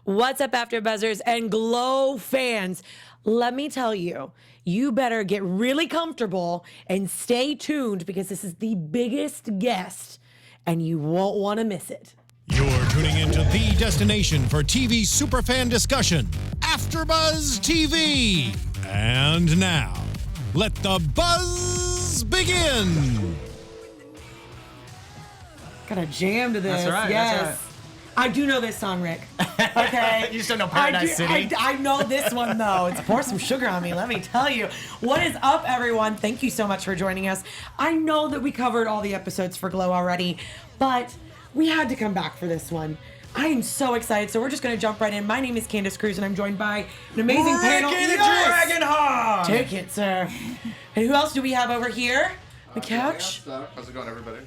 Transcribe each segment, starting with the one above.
What's up, AfterBuzzers and Glow fans? Let me tell you, you better get really comfortable and stay tuned because this is the biggest guest and you won't want to miss it. You're tuning into the destination for TV superfan discussion, AfterBuzz TV. And now, let the buzz begin. Got a jam to this. That's right. Yes. That's right. I do know this song, Rick. Okay. You still know Paradise City? I know this one, though. It's Pour Some Sugar on Me, let me tell you. What is up, everyone? Thank you so much for joining us. I know that we covered all the episodes for Glow already, but we had to come back for this one. I am so excited, so we're just going to jump right in. My name is Candace Cruz, and I'm joined by an amazing panel. Ricky the Dragon Hog! Take it, sir. And who else do we have over here? The couch? How's it going, everybody?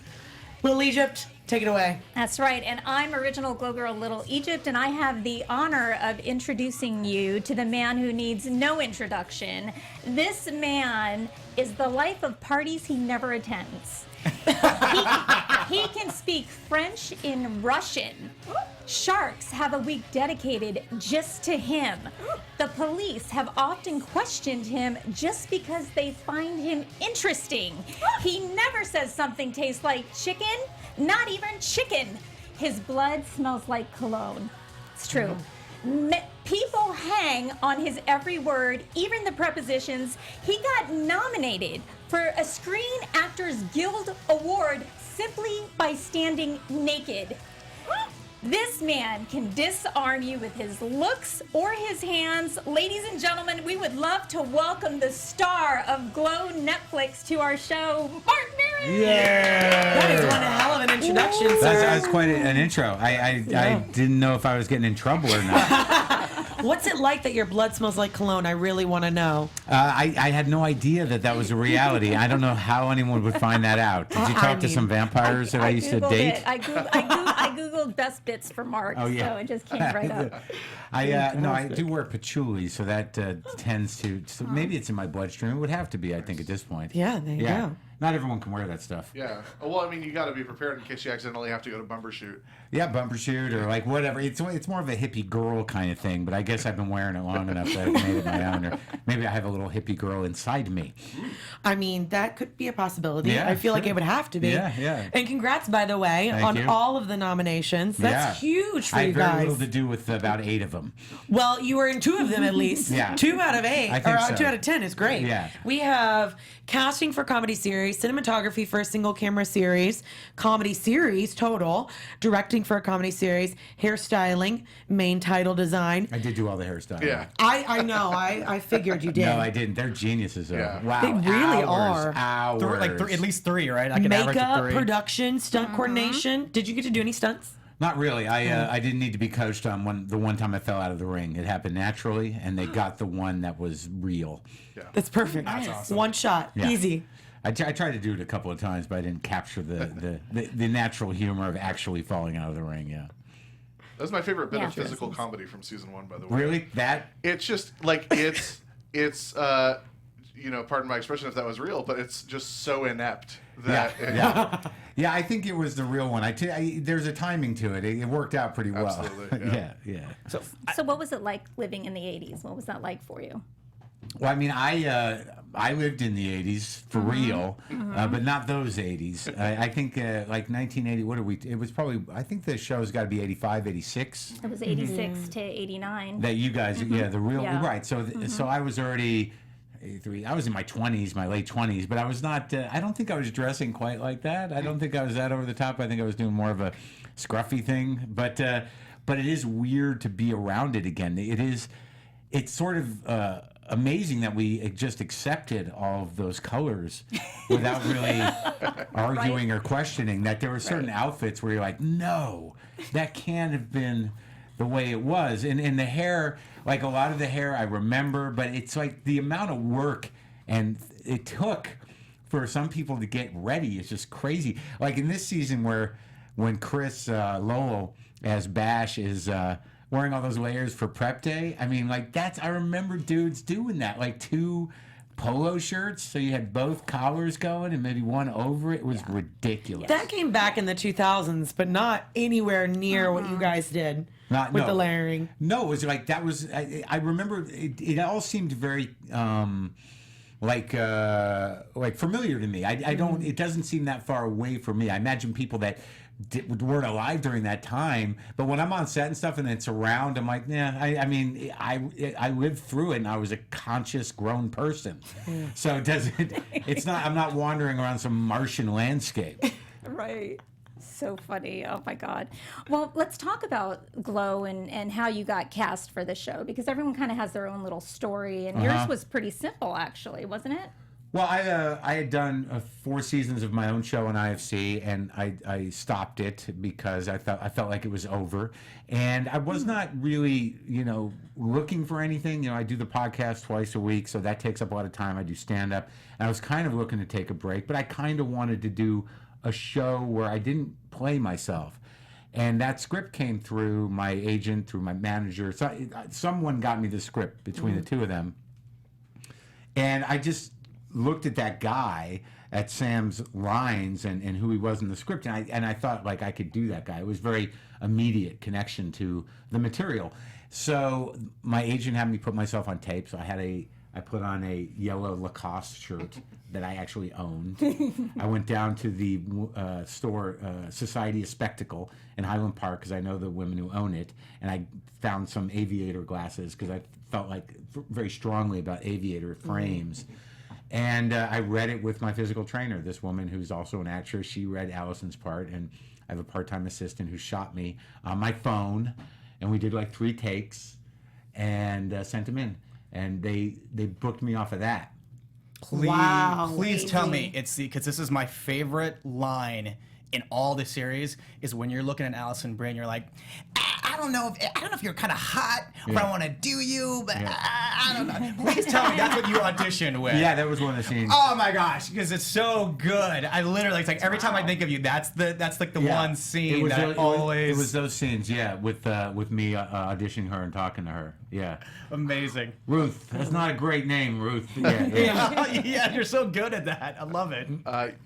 Little Egypt, take it away. That's right, and I'm original Glow Girl Little Egypt, and I have the honor of introducing you to the man who needs no introduction. This man is the life of parties he never attends. He can speak French in Russian. Sharks have a week dedicated just to him. The police have often questioned him just because they find him interesting. He never says something tastes like chicken, not even chicken. His blood smells like cologne. It's true. People hang on his every word, even the prepositions. He got nominated for a Screen Actors Guild Award simply by standing naked. This man can disarm you with his looks or his hands. Ladies and gentlemen, we would love to welcome the star of Glow Netflix to our show, Marc Maron. Yeah! That is one hell of an introduction, sir. That's quite an intro. I didn't know if I was getting in trouble or not. What's it like that your blood smells like cologne? I really want to know. I had no idea that was a reality. I don't know how anyone would find that out. Did you talk to some vampires that I used to date? I Googled best bits for Mark, so it just came right up. I do wear patchouli, so that tends to. So maybe it's in my bloodstream. It would have to be, I think, at this point. Yeah, there you go. Not everyone can wear that stuff. Yeah. Well, I mean, you got to be prepared in case you accidentally have to go to bumper shoot. Yeah, bumper shoot or like whatever. It's more of a hippie girl kind of thing, but I guess I've been wearing it long enough that I've made it my own. Or maybe I have a little hippie girl inside me. I mean, that could be a possibility. Yeah, I feel like it would have to be. Yeah. And congrats, by the way, Thank on you. all of the nominations. That's huge for you I had very guys. little to do with about 8 of them. Well, you were in 2 of them at least. Yeah. 2 out of 8. I think so. 2 out of 10 is great. Yeah. We have casting for comedy series, cinematography for a single camera series, comedy series total, directing for a comedy series, hairstyling, main title design. I did do all the hairstyling. Yeah. I know. I figured you did. No, I didn't. They're geniuses, though. Yeah. Wow. They really hours, are. Hours. At least 3, right? I can average Makeup, 3. production, stunt coordination. Did you get to do any stunts? Not really. I didn't need to be coached on the one time I fell out of the ring. It happened naturally, and they got the one that was real. Yeah. That's perfect. That's awesome. One shot. Yeah. Easy. I tried to do it a couple of times, but I didn't capture the natural humor of actually falling out of the ring. Yeah. That's my favorite bit Yeah. of physical comedy from season 1, by the way. Really? That? It's just like it's pardon my expression if that was real, but it's just so inept that Yeah, I think it was the real one. There's a timing to it. It worked out pretty well. Absolutely, yeah. So what was it like living in the 80s? What was that like for you? Well, I mean, I lived in the 80s for real, but not those 80s. I think like 1980, what are we? It was probably, I think the show's got to be 85, 86. It was 86 to 89. That you guys, the real, Yeah. right. So so I was already 83. I was in my 20s, my late 20s, but I was not, I don't think I was dressing quite like that. I don't think I was that over the top. I think I was doing more of a scruffy thing. But it is weird to be around it again. It's sort of amazing that we just accepted all of those colors without really arguing or questioning that there were certain outfits where you're like, no, that can't have been the way it was. And the hair, like a lot of the hair I remember, but it's like the amount of work and it took for some people to get ready is just crazy. Like in this season when Chris Lowell as Bash is wearing all those layers for prep day. I mean, like I remember dudes doing that, like 2 polo shirts, so you had both collars going and maybe one over it. It was ridiculous. That came back in the 2000s, but not anywhere near what you guys did. with the layering. No, it was like that was. I remember it all seemed very like familiar to me. I don't. It doesn't seem that far away from me. I imagine people that weren't alive during that time, but when I'm on set and stuff and it's around, I'm like, yeah. I mean, I lived through it, and I was a conscious, grown person. So it doesn't. It's not. I'm not wandering around some Martian landscape. Right. So funny. Oh my God. Well, let's talk about Glow and how you got cast for the show, because everyone kind of has their own little story, and yours was pretty simple, actually, wasn't it? Well, I had done 4 seasons of my own show on IFC, and I stopped it because I felt like it was over, and I was not really looking for anything. I do the podcast twice a week, so that takes up a lot of time. I do stand up, and I was kind of looking to take a break, but I kind of wanted to do a show where I didn't play myself. And that script came through my agent, through my manager. So someone got me the script between the two of them. And I just looked at that guy, at Sam's lines and who he was in the script. And I thought, like, I could do that guy. It was very immediate connection to the material. So my agent had me put myself on tape. So I put on a yellow Lacoste shirt that I actually owned. I went down to the store, Society of Spectacle in Highland Park, because I know the women who own it, and I found some aviator glasses because I felt like very strongly about aviator frames. And I read it with my physical trainer, this woman who's also an actress. She read Allison's part, and I have a part-time assistant who shot me on my phone, and we did like 3 takes and sent them in. And they booked me off of that. Please tell me because this is my favorite line in all the series is when you're looking at Alison Brie and you're like, I don't know if you're kind of hot or I want to do you, but I don't know. Please tell me that's what you auditioned with. Yeah, that was one of the scenes. Oh my gosh, because it's so good. I literally, it's like every time I think of you, that's like the one scene that always. It was those scenes, yeah, with me auditioning her and talking to her. Yeah. Amazing. Ruth. That's not a great name, Ruth. Yeah. Yeah, you're so good at that. I love it.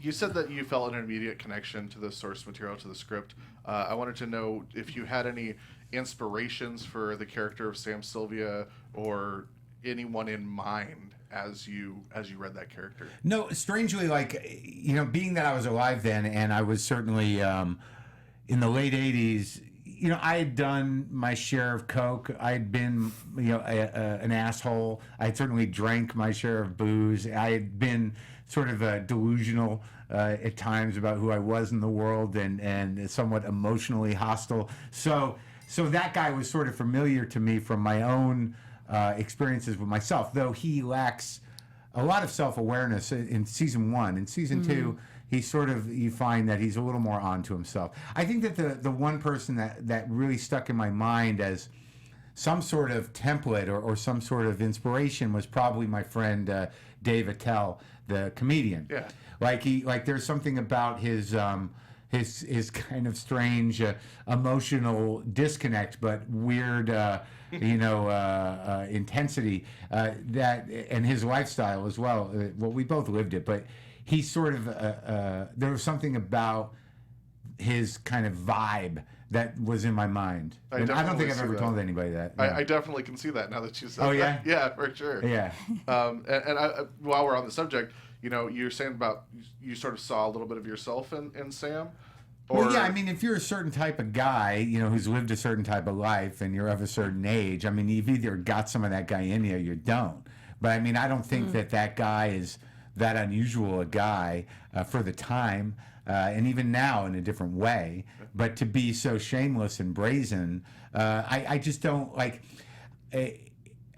You said that you felt an immediate connection to the source material, to the script. I wanted to know if you had any inspirations for the character of Sam Sylvia or anyone in mind as you read that character. No, strangely, being that I was alive then, and I was certainly in the late 80s, I had done my share of coke. I had been, an asshole. I had certainly drank my share of booze. I had been sort of delusional at times about who I was in the world, and somewhat emotionally hostile. So that guy was sort of familiar to me from my own experiences with myself, though he lacks a lot of self-awareness in season 1. In season 2, you find that he's a little more onto himself. I think that the one person that really stuck in my mind as some sort of template or some sort of inspiration was probably my friend Dave Attell, the comedian. Yeah. There's something about his kind of strange emotional disconnect, but weird intensity and his lifestyle as well. Well, we both lived it, but he sort of there was something about his kind of vibe that was in my mind. I don't think I've ever told anybody that. I definitely can see that now that you said that. Oh, yeah? Yeah, for sure. Yeah. And while we're on the subject, you're saying about you sort of saw a little bit of yourself in Sam? Well, yeah, I mean, if you're a certain type of guy, who's lived a certain type of life and you're of a certain age, I mean, you've either got some of that guy in you or you don't. But, I mean, I don't think that guy is that unusual a guy for the time, and even now in a different way. But to be so shameless and brazen, I just don't like.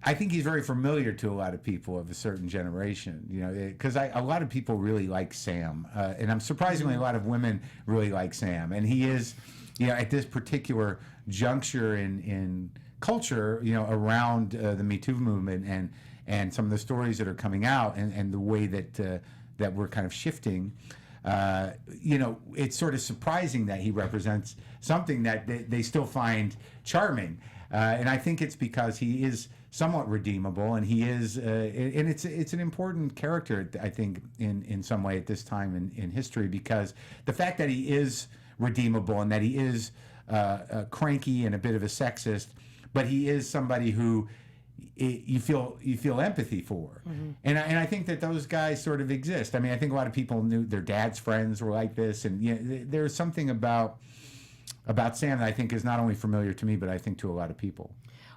I think he's very familiar to a lot of people of a certain generation, because a lot of people really like Sam, and I'm surprisingly a lot of women really like Sam, and he is, at this particular juncture in culture, around the Me Too movement and some of the stories that are coming out and the way that we're kind of shifting. It's sort of surprising that he represents something that they still find charming, and I think it's because he is somewhat redeemable, and he is, and it's an important character, I think, in some way at this time in history, because the fact that he is redeemable and that he is cranky and a bit of a sexist, but he is somebody who you feel empathy for, and I think that those guys sort of exist. I mean, I think a lot of people knew their dad's friends were like this, and there's something about Sam that I think is not only familiar to me, but I think to a lot of people.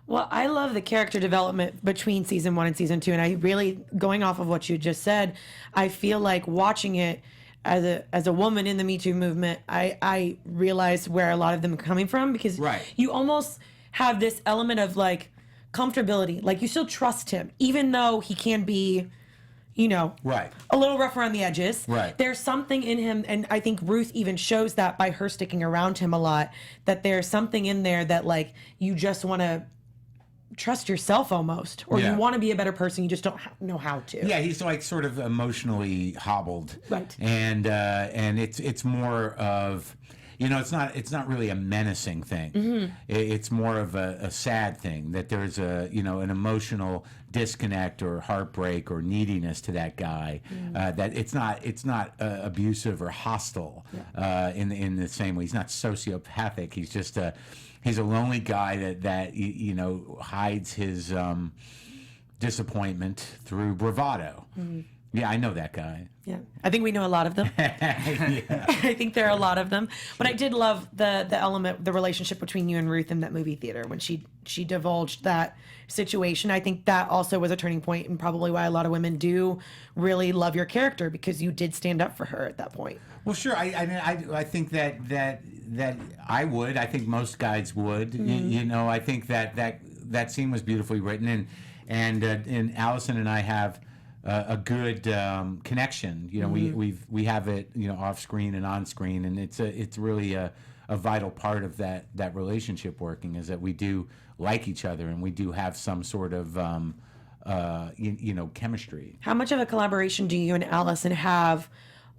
Well, I love the character development between season 1 and season 2, and I really, going off of what you just said, I feel like watching it as a woman in the Me Too movement, I realized where a lot of them are coming from, because you almost have this element of like comfortability, like you still trust him, even though he can be, you know, a little rough around the edges. There's something in him, and I think Ruth even shows that by her sticking around him a lot, that there's something in there that like you just want to trust yourself almost, or you want to be a better person, you just don't know how to. Yeah, he's like sort of emotionally hobbled, and it's more of, you know, it's not really a menacing thing. It's more of a sad thing, that there's an emotional disconnect or heartbreak or neediness to that guy, that it's not abusive or hostile in the same way. He's not sociopathic. He's just he's a lonely guy that hides his disappointment through bravado. Yeah, I know that guy. Yeah, I think we know a lot of them. I think there are a lot of them. But I did love the element, the relationship between you and Ruth in that movie theater when she divulged that situation. I think that also was a turning point, and probably why a lot of women do really love your character, because you did stand up for her at that point. Well, sure. I think that I would. I think most guys would. You know, I think that scene was beautifully written, and Alison and I have a good connection. You know, we have it, you know, off screen and on screen, and it's really a vital part of that relationship working, is that we do like each other and we do have some sort of chemistry. How much of a collaboration do you and Alison have?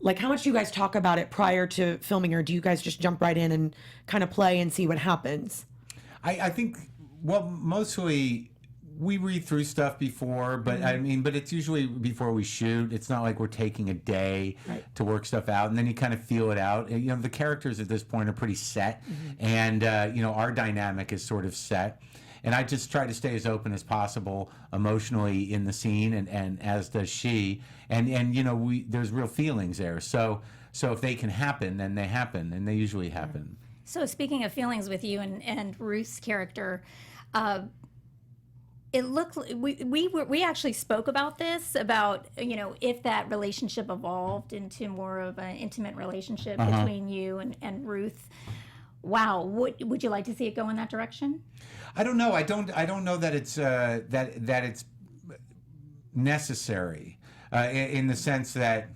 Like, how much do you guys talk about it prior to filming, or do you guys just jump right in and kind of play and see what happens? I think, well, mostly we read through stuff before, but but it's usually before we shoot. It's not like we're taking a day to work stuff out, and then you kind of feel it out. You know, the characters at this point are pretty set, and our dynamic is sort of set. And I just try to stay as open as possible emotionally in the scene, and as does she. And there's real feelings there. So if they can happen, then they happen, and they usually happen. So speaking of feelings with you and Ruth's character, it looked, we actually spoke about this, about, you know, if that relationship evolved into more of an intimate relationship between you and Ruth. Wow, would you like to see it go in that direction? I don't know. I don't know that it's that it's necessary, in the sense that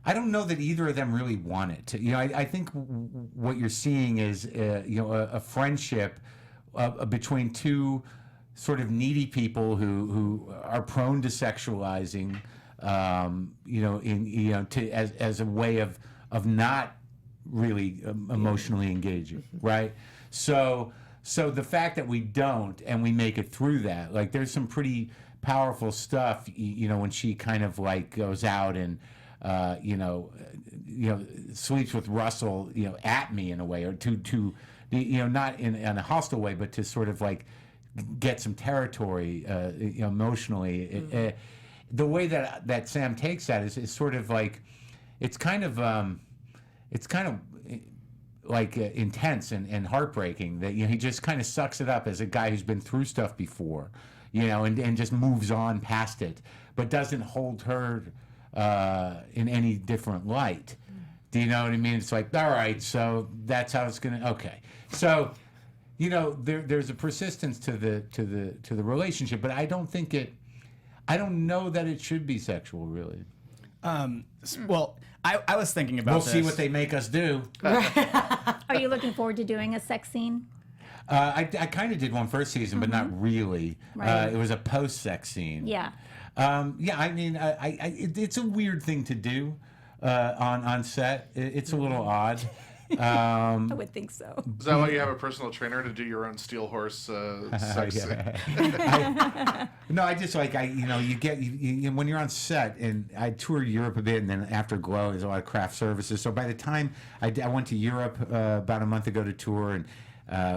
I don't know that either of them really want it. You know, I think what you're seeing is a friendship between two sort of needy people who are prone to sexualizing, as a way of not really emotionally engaging, right? So the fact that we don't, and we make it through that, like, there's some pretty powerful stuff, when she kind of like goes out and sleeps with Russell, at me in a way, or to not in a hostile way, but to sort of like get some territory emotionally. The way that Sam takes that is sort of like, it's kind of like intense and heartbreaking, that he just kind of sucks it up as a guy who's been through stuff before, and just moves on past it, but doesn't hold her in any different light. Do you know what I mean? It's like, all right, so that's how it's gonna. Okay, so there's a persistence to the relationship, but I don't know that it should be sexual, really. Well, I was thinking about We'll this. see what they make us do. Are you looking forward to doing a sex scene? I kind of did one first season, but not really. Right. It was a post-sex scene. Yeah. I mean, it's a weird thing to do on set. It's a little odd. I would think so. Is that why you have a personal trainer, to do your own steel horse sex scene? No, I just like, you get when you're on set, and I toured Europe a bit, and then after Glow, there's a lot of craft services. So by the time I went to Europe about a month ago to tour, and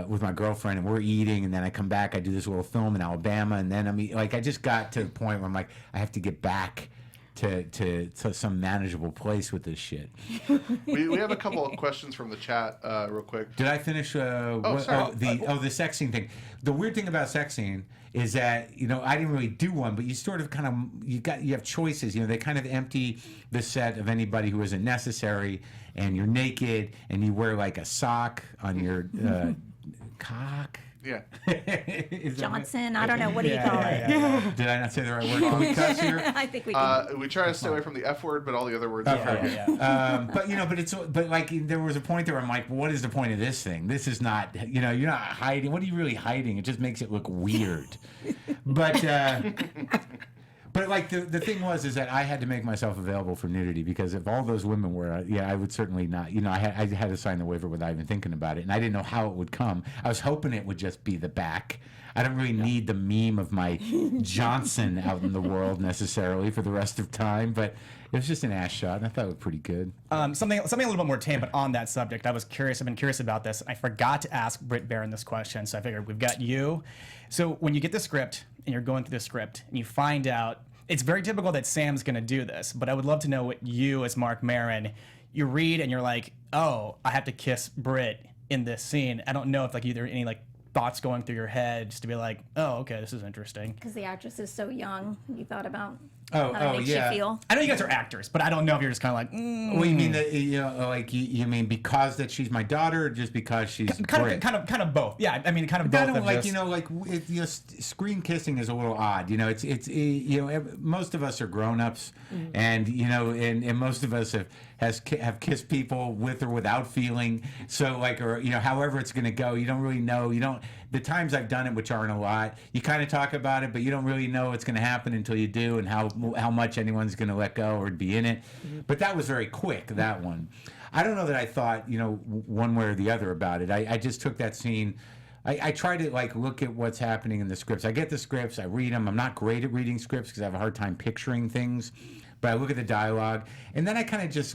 with my girlfriend, and we're eating, and then I come back, I do this little film in Alabama, and then I just got to the point where I'm like, I have to get back to some manageable place with this shit. We have a couple of questions from the chat, real quick. Did I finish? The sex scene thing. The weird thing about sex scene is that I didn't really do one, but you sort of kind of you have choices. They kind of empty the set of anybody who isn't necessary, and you're naked, and you wear like a sock on your cock. Yeah. Johnson, I don't know. What do you call it? Did I not say the right word? Can we cuss here? I think we can. We try to stay away from the F word, but all the other words are But like there was a point there where I'm like, what is the point of this thing? This is not, you're not hiding. What are you really hiding? It just makes it look weird. But like the thing is that I had to make myself available for nudity, because if all those women were, I would certainly not. I had to sign the waiver without even thinking about it, and I didn't know how it would come. I was hoping it would just be the back. I don't really need the meme of my Johnson out in the world necessarily for the rest of time, but it was just an ass shot, and I thought it was pretty good. Something a little bit more tame, but on that subject, I've been curious about this. I forgot to ask Britt Baron this question, so I figured we've got you. So when you get the script and you're going through the script and you find out, it's very typical that Sam's going to do this, but I would love to know what you, as Marc Maron, you read and you're like, oh, I have to kiss Britt in this scene. I don't know if like either any like thoughts going through your head just to be like, oh, okay, this is interesting. Because the actress is so young. You thought about how it makes you feel? I know you guys are actors, but I don't know if you're just kind of like, Well, you mean that you mean because that she's my daughter, or just because she's kind of both? Yeah, I mean, kind of both. Screen kissing is a little odd. Most of us are grown-ups, and and most of us have kissed people with or without feeling. So however it's going to go, you don't really know. The times I've done it, which aren't a lot, you kind of talk about it, but you don't really know what's going to happen until you do, and how much anyone's going to let go or be in it. But that was very quick, that one. I don't know that I thought, one way or the other about it. I just took that scene. I try to look at what's happening in the scripts. I get the scripts, I read them. I'm not great at reading scripts because I have a hard time picturing things, but I look at the dialogue, and then I kind of just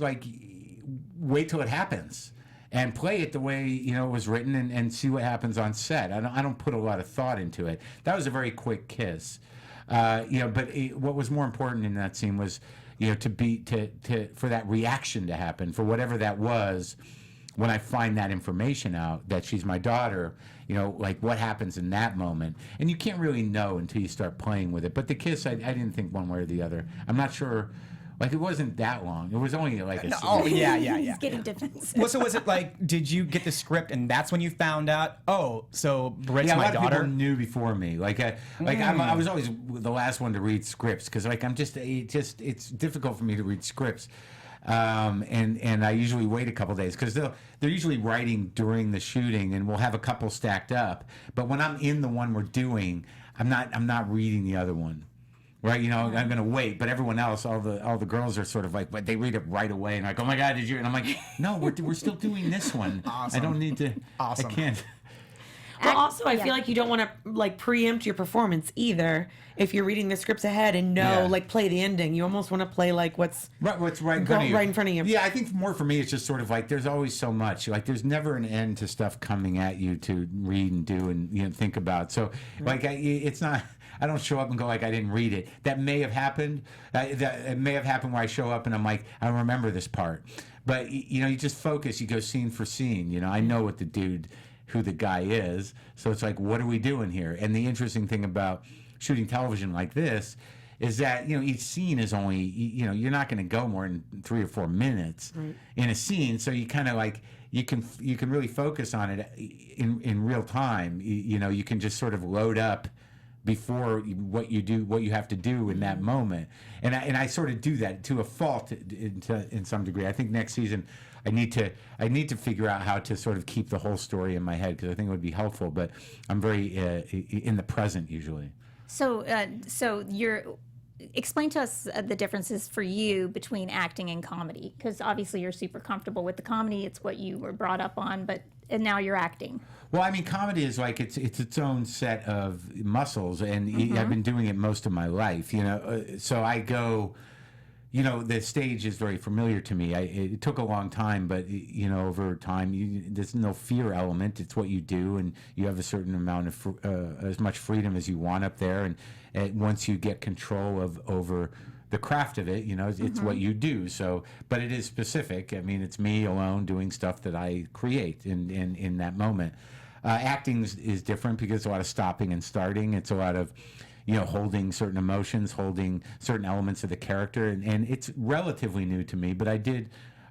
wait till it happens and play it the way it was written, and see what happens on set. I don't put a lot of thought into it. That was a very quick kiss, but what was more important in that scene was for that reaction to happen, for whatever that was. When I find that information out that she's my daughter, what happens in that moment, and you can't really know until you start playing with it. But the kiss, I didn't think one way or the other. I'm not sure. It wasn't that long. It was only a. Oh yeah. He's getting defensive. Well, so was it did you get the script and that's when you found out? Oh, so Britt's my daughter. A lot of people knew before me. I was always the last one to read scripts because it's difficult for me to read scripts. And I usually wait a couple days because they're usually writing during the shooting, and we'll have a couple stacked up. But when I'm in the one we're doing, I'm not reading the other one. Right, I'm going to wait, but everyone else, all the girls are sort of but they read it right away, and oh my God, did you? And I'm like, no, we're still doing this one. Awesome. I don't need to. Awesome. I can't. But also, I feel like you don't want to preempt your performance either. If you're reading the scripts ahead and play the ending, you almost want to play what's right in front of you. Yeah, I think more for me, it's just sort of there's always so much. There's never an end to stuff coming at you to read and do and think about. So it's not. I don't show up and go I didn't read it. That may have happened. It may have happened where I show up and I'm like, I remember this part. But you just focus. You go scene for scene. I know who the guy is. So it's what are we doing here? And the interesting thing about shooting television like this is that each scene is only you're not going to go more than 3 or 4 minutes in a scene. So you kind of you can really focus on it in real time. You can just sort of load up before what you have to do in that moment, and I sort of do that to a fault in some degree. I think next season I need to figure out how to sort of keep the whole story in my head because I think it would be helpful. But I'm very in the present usually. So explain to us the differences for you between acting and comedy, because obviously you're super comfortable with the comedy. It's what you were brought up on, and now you're acting. Well, I mean, comedy is it's its own set of muscles, and I've been doing it most of my life. So I go you know, the stage is very familiar to me. It took a long time, but you know, over time, there's no fear element. It's what you do, and you have a certain amount of as much freedom as you want up there. And once you get control over the craft of it, you know, it's what you do. So, but it is specific. I mean, it's me alone doing stuff that I create in that moment. Acting is different because it's a lot of stopping and starting. It's a lot of, you know, holding certain emotions, holding certain elements of the character, and it's relatively new to me. But I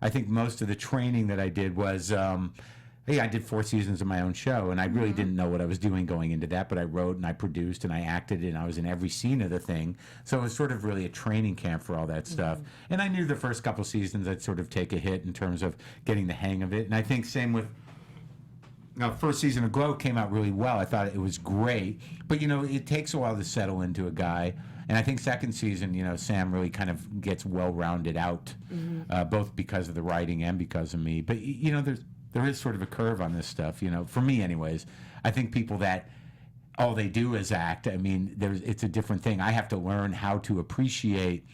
think most of the training that I did was, I did 4 seasons of my own show, and I really didn't know what I was doing going into that, but I wrote and I produced and I acted and I was in every scene of the thing. So it was sort of really a training camp for all that stuff. And I knew the first couple seasons I'd sort of take a hit in terms of getting the hang of it. And I think same with, first season of Glow came out really well. I thought it was great, but you know, it takes a while to settle into a guy. And I think second season, you know, Sam really kind of gets well rounded out, both because of the writing and because of me. But you know, there is sort of a curve on this stuff. You know, for me, anyways. I think people that all they do is act. I mean, it's a different thing. I have to learn how to appreciate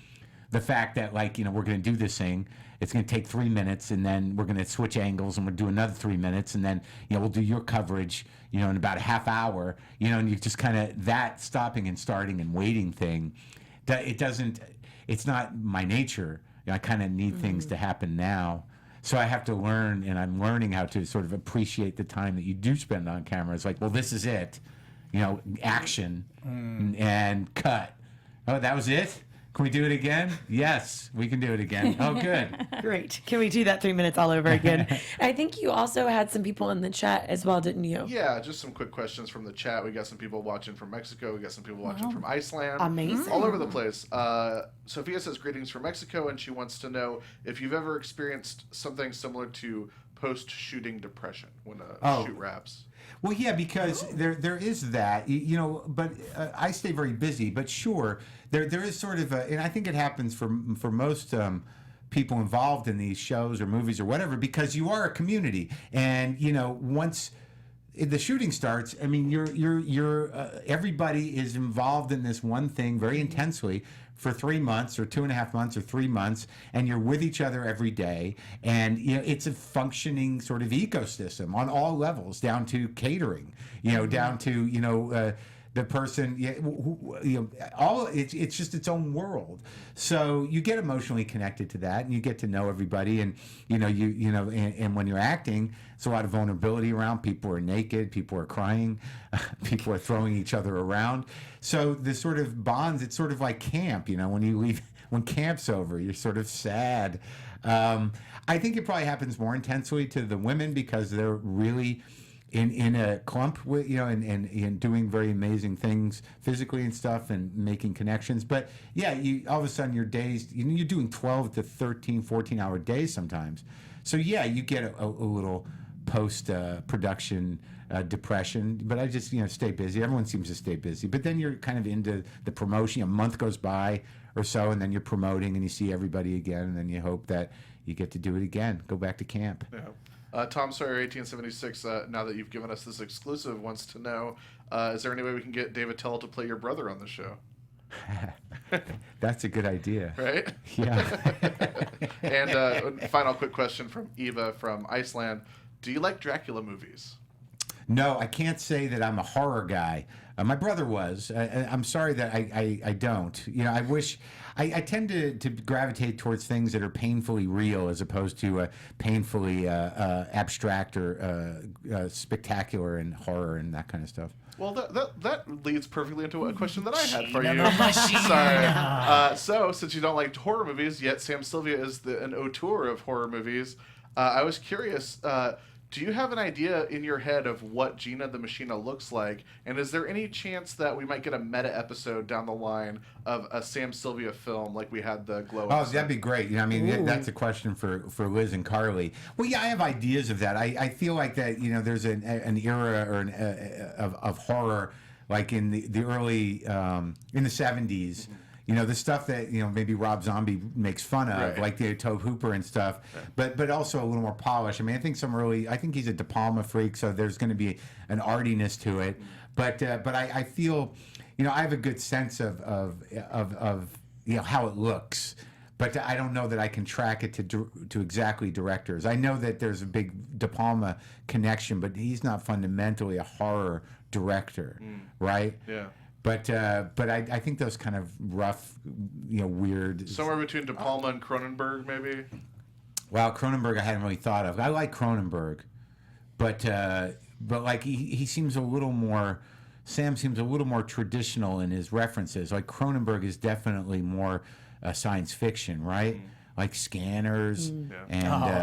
the fact that, like, you know, we're going to do this thing. It's going to take 3 minutes, and then we're going to switch angles, and we'll do another 3 minutes, and then, you know, we'll do your coverage, you know, in about a half hour, you know, and you just kind of, that stopping and starting and waiting thing, it's not my nature. You know, I kind of need things to happen now. So I have to learn, and I'm learning how to sort of appreciate the time that you do spend on camera. It's like, well, this is it, you know, action and cut. Oh, that was it? Can we do it again? Yes, we can do it again. Oh, good. Great. Can we do that 3 minutes all over again? I think you also had some people in the chat as well, didn't you? Yeah, just some quick questions from the chat. We got some people watching from Mexico. We got some people watching from Iceland. Amazing. All over the place. Sophia says greetings from Mexico, and she wants to know if you've ever experienced something similar to post-shooting depression when a shoot wraps. Well, yeah, because there is that, you know, but I stay very busy. But sure, there is sort of a, and I think it happens for most people involved in these shows or movies or whatever, because you are a community, and you know, once the shooting starts, I mean, you're everybody is involved in this one thing very intensely for 3 months or 2.5 months or 3 months, and you're with each other every day, and you know, it's a functioning sort of ecosystem on all levels, down to catering, you know, down to, you know, the person, you know, it's just its own world. So you get emotionally connected to that, and you get to know everybody, and you know, and when you're acting, it's a lot of vulnerability around. People are naked, people are crying, people are throwing each other around. So the sort of bonds, it's sort of like camp, you know, when you leave, when camp's over, you're sort of sad. I think it probably happens more intensely to the women because they're really in a clump with, you know, and doing very amazing things physically and stuff and making connections. But yeah, you all of a sudden your days, you know, you're doing 12 to 13, 14-hour days sometimes. So yeah, you get a little post production depression, but I just, you know, stay busy. Everyone seems to stay busy, but then you're kind of into the promotion. A month goes by or so, and then you're promoting and you see everybody again, and then you hope that you get to do it again, go back to camp. Yeah. Tom Sawyer 1876, now that you've given us this exclusive, wants to know, is there any way we can get David Tell to play your brother on the show? That's a good idea. Right? Yeah. And final quick question from Eva from Iceland. Do you like Dracula movies? No, I can't say that I'm a horror guy. My brother was. I'm sorry that I don't. You know, I wish. I tend to gravitate towards things that are painfully real as opposed to painfully abstract or spectacular and horror and that kind of stuff. Well, that leads perfectly into a question that I had for you. Sorry. So, since you don't like horror movies, yet Sam Sylvia is an auteur of horror movies, I was curious, do you have an idea in your head of what Gina the Machina looks like? And is there any chance that we might get a meta episode down the line of a Sam Sylvia film like we had the Glow episode? Oh, that'd be great. You know, I mean, that's a question for Liz and Carly. Well, yeah, I have ideas of that. I feel like that, you know, there's an era or of horror like in the early, in the 70s. You know, the stuff that, you know, maybe Rob Zombie makes fun of, right, like the Tobe Hooper and stuff, but also a little more polished. I mean, I think he's a De Palma freak, so there's going to be an artiness to it. But I feel, you know, I have a good sense of you know, how it looks. but I don't know that I can track it to exactly directors. I know that there's a big De Palma connection, but he's not fundamentally a horror director, right? Yeah. But I think those kind of rough, weird. Somewhere between De Palma and Cronenberg, maybe. Well, Cronenberg I hadn't really thought of. I like Cronenberg, but like he seems a little more. Sam seems a little more traditional in his references. Like Cronenberg is definitely more science fiction, right? Like Scanners. And,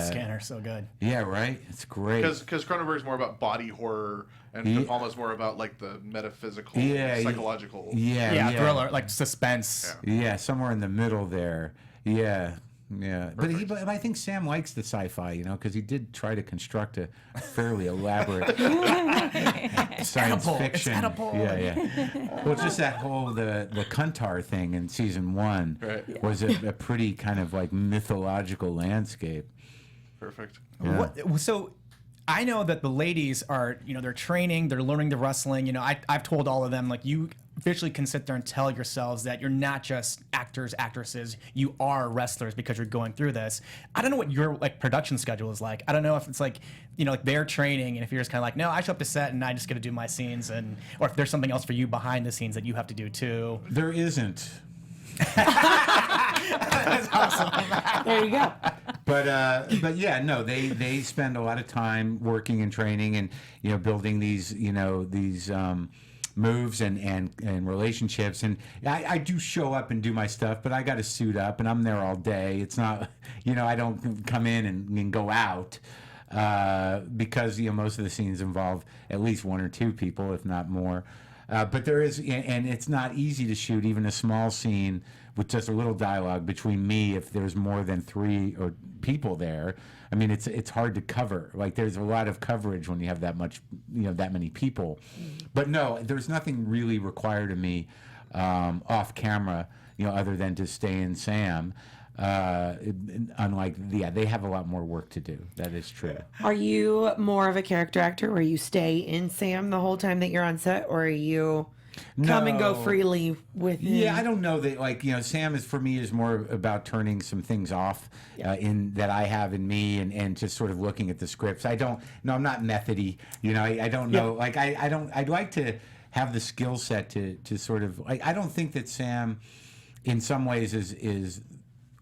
Scanners, so good. Yeah, right? It's great. Because Cronenberg's more about body horror, and De Palma's more about like the metaphysical, psychological. Thriller, like suspense. Yeah, somewhere in the middle there. Yeah. But I think Sam likes the sci-fi, because he did try to construct a fairly elaborate science fiction. Yeah. Well, just that whole the Kuntar thing in season 1 was a pretty kind of like mythological landscape. Perfect. Yeah. So I know that the ladies are, they're training, they're learning the wrestling. I've told all of them, like, you officially can sit there and tell yourselves that you're not just actors, actresses, you are wrestlers because you're going through this. I don't know what your production schedule is like. I don't know if it's like, like they're training, and if you're just kind of like, no, I show up to set and I just got to do my scenes, or if there's something else for you behind the scenes that you have to do too. There isn't. That's awesome. There you go. But yeah, no, they spend a lot of time working and training and building these moves and relationships, and I do show up and do my stuff, but I got to suit up and I'm there all day. It's not I don't come in and go out because most of the scenes involve at least 1 or 2 people, if not more. But there is, and it's not easy to shoot even a small scene with just a little dialogue between me if there's more than 3 or people there. I mean, it's hard to cover. Like, there's a lot of coverage when you have that much, that many people. But no, there's nothing really required of me off camera, other than to stay in Sam. Unlike, they have a lot more work to do. That is true. Are you more of a character actor where you stay in Sam the whole time that you're on set, or are you come and go freely with him? Yeah, I don't know that, Sam is, for me, is more about turning some things off in that I have in me, and just sort of looking at the scripts. I'm not methody, I don't know. Like, I'd like to have the skill set to sort of, like, I don't think that Sam in some ways is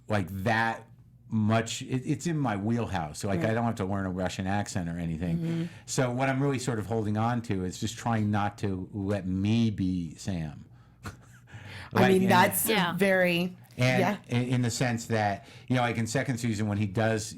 like that much. It's in my wheelhouse, so like I don't have to learn a Russian accent or anything. So what I'm really sort of holding on to is just trying not to let me be Sam. I mean, that's very in the sense that like in second season when he does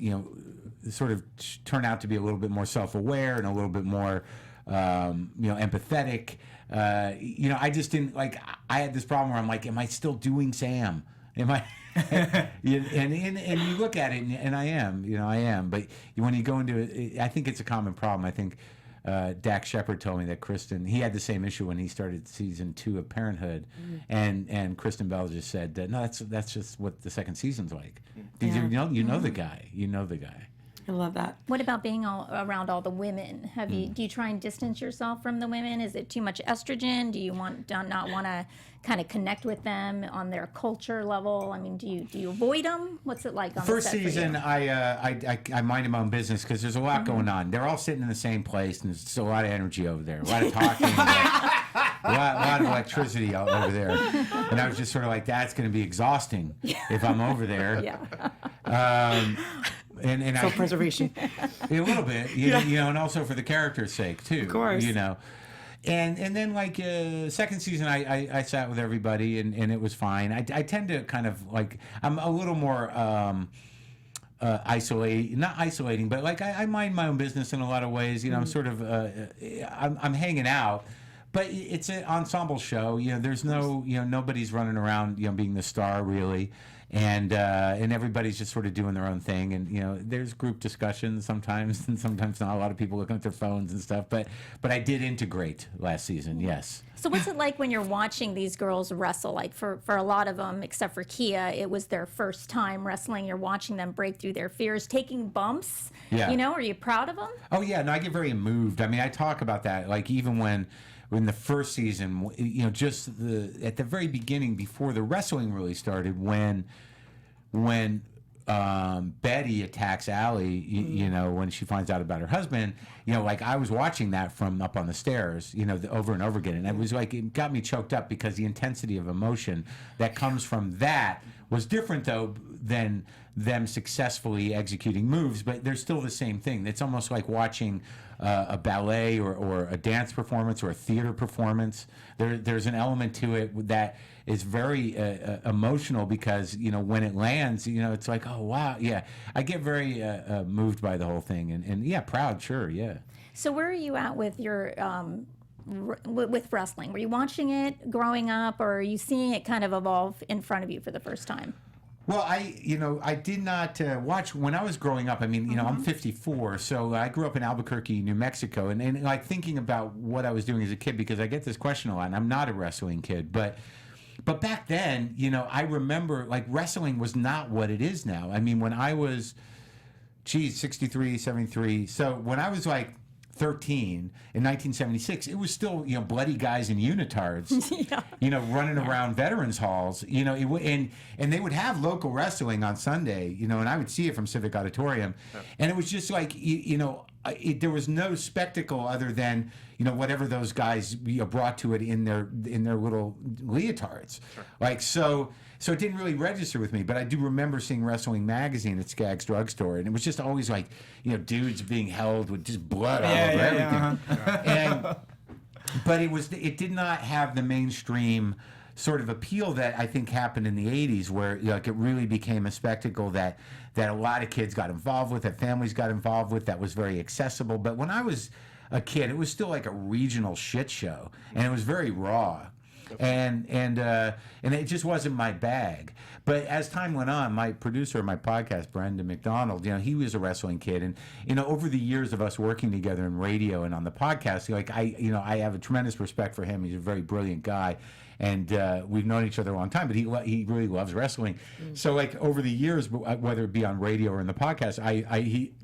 sort of turn out to be a little bit more self-aware and a little bit more empathetic. I just didn't like. I had this problem where I'm like, am I still doing Sam? Am I? and you look at it, and I am. But when you go into it, I think it's a common problem. I think Dax Shepard told me that Kristen, he had the same issue when he started season 2 of Parenthood, and Kristen Bell just said, no, that's just what the second season's like. You know the guy. You know the guy. I love that. What about being around all the women? Do you try and distance yourself from the women? Is it too much estrogen? Do you not want to kind of connect with them on their culture level? I mean, do you avoid them? What's it like on first the set season? For you? I minded my own business because there's a lot going on. They're all sitting in the same place, and there's just a lot of energy over there, a lot of talking, a lot of electricity over there. And I was just sort of like, that's going to be exhausting if I'm over there. And Self-preservation. A little bit, and also for the character's sake too. Of course. And then like second season, I sat with everybody and it was fine. I tend to kind of like, I'm a little more not isolating, but like I mind my own business in a lot of ways. I'm sort of I'm hanging out. But it's an ensemble show. There's no, nobody's running around, being the star really, and everybody's just sort of doing their own thing. And there's group discussions sometimes, and sometimes not. A lot of people looking at their phones and stuff. But I did integrate last season. Yes. So what's it like when you're watching these girls wrestle? Like for a lot of them, except for Kia, it was their first time wrestling. You're watching them break through their fears, taking bumps. Yeah. Are you proud of them? Oh yeah, no, I get very moved. I mean, I talk about that. Like even when the first season, just at the very beginning, before the wrestling really started, when when Betty attacks Allie, you know, when she finds out about her husband, you know, like I was watching that from up on the stairs, you know, over and over again. And it was like, it got me choked up because the intensity of emotion that comes from that was different, though, than them successfully executing moves, but they're still the same thing. It's almost like watching a ballet or a dance performance or a theater performance. There's an element to it that is very emotional because, you know, when it lands, you know, it's like, oh, wow, yeah. I get very moved by the whole thing. And yeah, proud, sure, yeah. So where are you at with your with wrestling? Were you watching it growing up, or are you seeing it kind of evolve in front of you for the first time? Well, I did not watch when I was growing up. I mean, you know, I'm 54, so I grew up in Albuquerque, New Mexico, and like thinking about what I was doing as a kid, because I get this question a lot, and I'm not a wrestling kid, but back then, you know, I remember like wrestling was not what it is now. I mean, when I was, 63, 73, so when I was like 13 in 1976, it was still, you know, bloody guys in unitards, you know, running around veterans halls, you know, and they would have local wrestling on Sunday, you know, and I would see it from Civic Auditorium, and it was just like, you know, there was no spectacle other than, you know, whatever those guys, you know, brought to it in their little leotards, like so it didn't really register with me. But I do remember seeing Wrestling Magazine at Skaggs Drugstore, and it was just always like, you know, dudes being held with just blood all over everything. And but it did not have the mainstream sort of appeal that I think happened in the 80s, where, you know, like it really became a spectacle that a lot of kids got involved with, that families got involved with, that was very accessible. But when I was a kid, it was still like a regional shit show, and it was very raw. And it just wasn't my bag. But as time went on, my producer of my podcast, Brendan McDonald, you know, he was a wrestling kid, and you know, over the years of us working together in radio and on the podcast, like I have a tremendous respect for him. He's a very brilliant guy, and we've known each other a long time. But he really loves wrestling. So like over the years, whether it be on radio or in the podcast,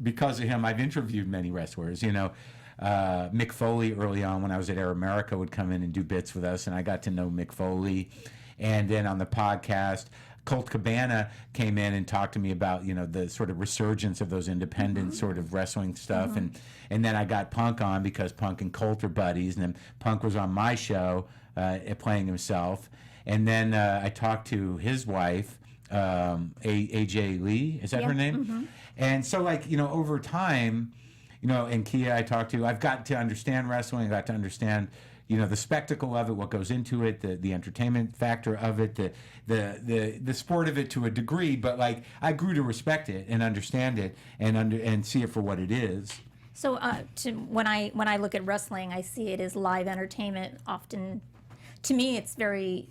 because of him, I've interviewed many wrestlers. You know. Mick Foley early on when I was at Air America would come in and do bits with us, and I got to know Mick Foley. And then on the podcast, Colt Cabana came in and talked to me about, you know, the sort of resurgence of those independent sort of wrestling stuff. And then I got Punk on because Punk and Colt are buddies, and then Punk was on my show playing himself. And then I talked to his wife, AJ Lee, is that her name? And so, like, you know, over time, you know, and Kia I talked to, I've got to understand wrestling. I got to understand, you know, the spectacle of it, what goes into it, the entertainment factor of it, the sport of it to a degree. But like, I grew to respect it and understand it and see it for what it is. So when I look at wrestling, I see it as live entertainment. Often, to me, it's very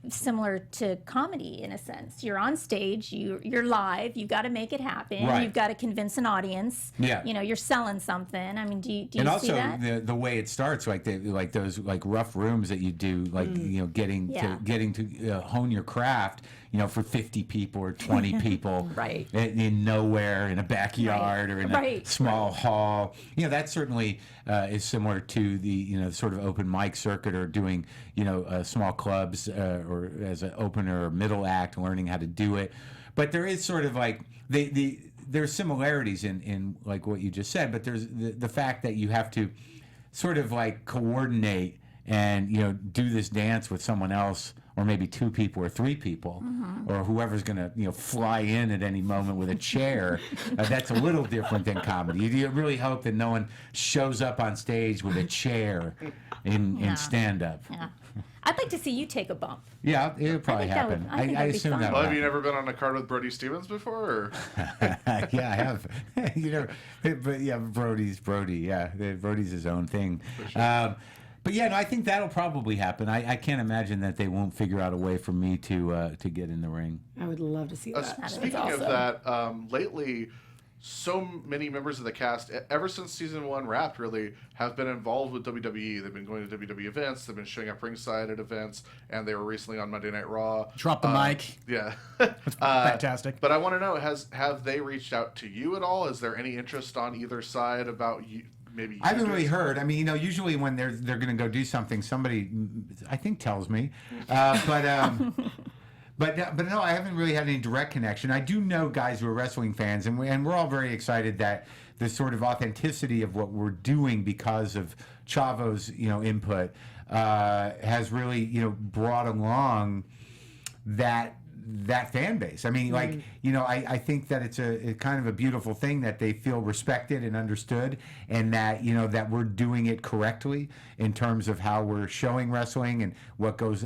similar to comedy in a sense. You're on stage, you're live, you've got to make it happen, you've got to convince an audience. You know, you're selling something. I mean, do you and see that? And also the way it starts, like those like rough rooms that you do, like you know, getting to hone your craft, you know, for 50 people or 20 people, in nowhere, in a backyard or in a small hall. You know, that certainly is similar to the, you know, sort of open mic circuit, or doing, you know, small clubs or as an opener or middle act, learning how to do it. But there is sort of like there's similarities in like what you just said, but there's the fact that you have to sort of like coordinate and, you know, do this dance with someone else, or maybe 2 people or 3 people, or whoever's going to, you know, fly in at any moment with a chair. That's a little different than comedy. You really hope that no one shows up on stage with a chair in stand-up. Yeah. I'd like to see you take a bump. Yeah, it'll probably happen. I assume that. Well, have you never been on a card with Brody Stevens before? Or? Yeah, I have. You know, but yeah, Brody's Brody. Yeah, Brody's his own thing. Sure. But yeah, no, I think that'll probably happen. I can't imagine that they won't figure out a way for me to get in the ring. I would love to see that. Speaking of that, lately, so many members of the cast, ever since season 1 wrapped, really have been involved with WWE. They've been going to WWE events. They've been showing up ringside at events, and they were recently on Monday Night Raw. Drop the mic. Yeah, that's fantastic. But I want to know: have they reached out to you at all? Is there any interest on either side about you? Maybe I haven't really heard. I mean, you know, usually when they're going to go do something, somebody, I think, tells me. But But no, I haven't really had any direct connection. I do know guys who are wrestling fans, and we're all very excited that the sort of authenticity of what we're doing because of Chavo's input has really brought along that fan base. I mean, like, I think that it's a kind of a beautiful thing that they feel respected and understood, and that that we're doing it correctly in terms of how we're showing wrestling and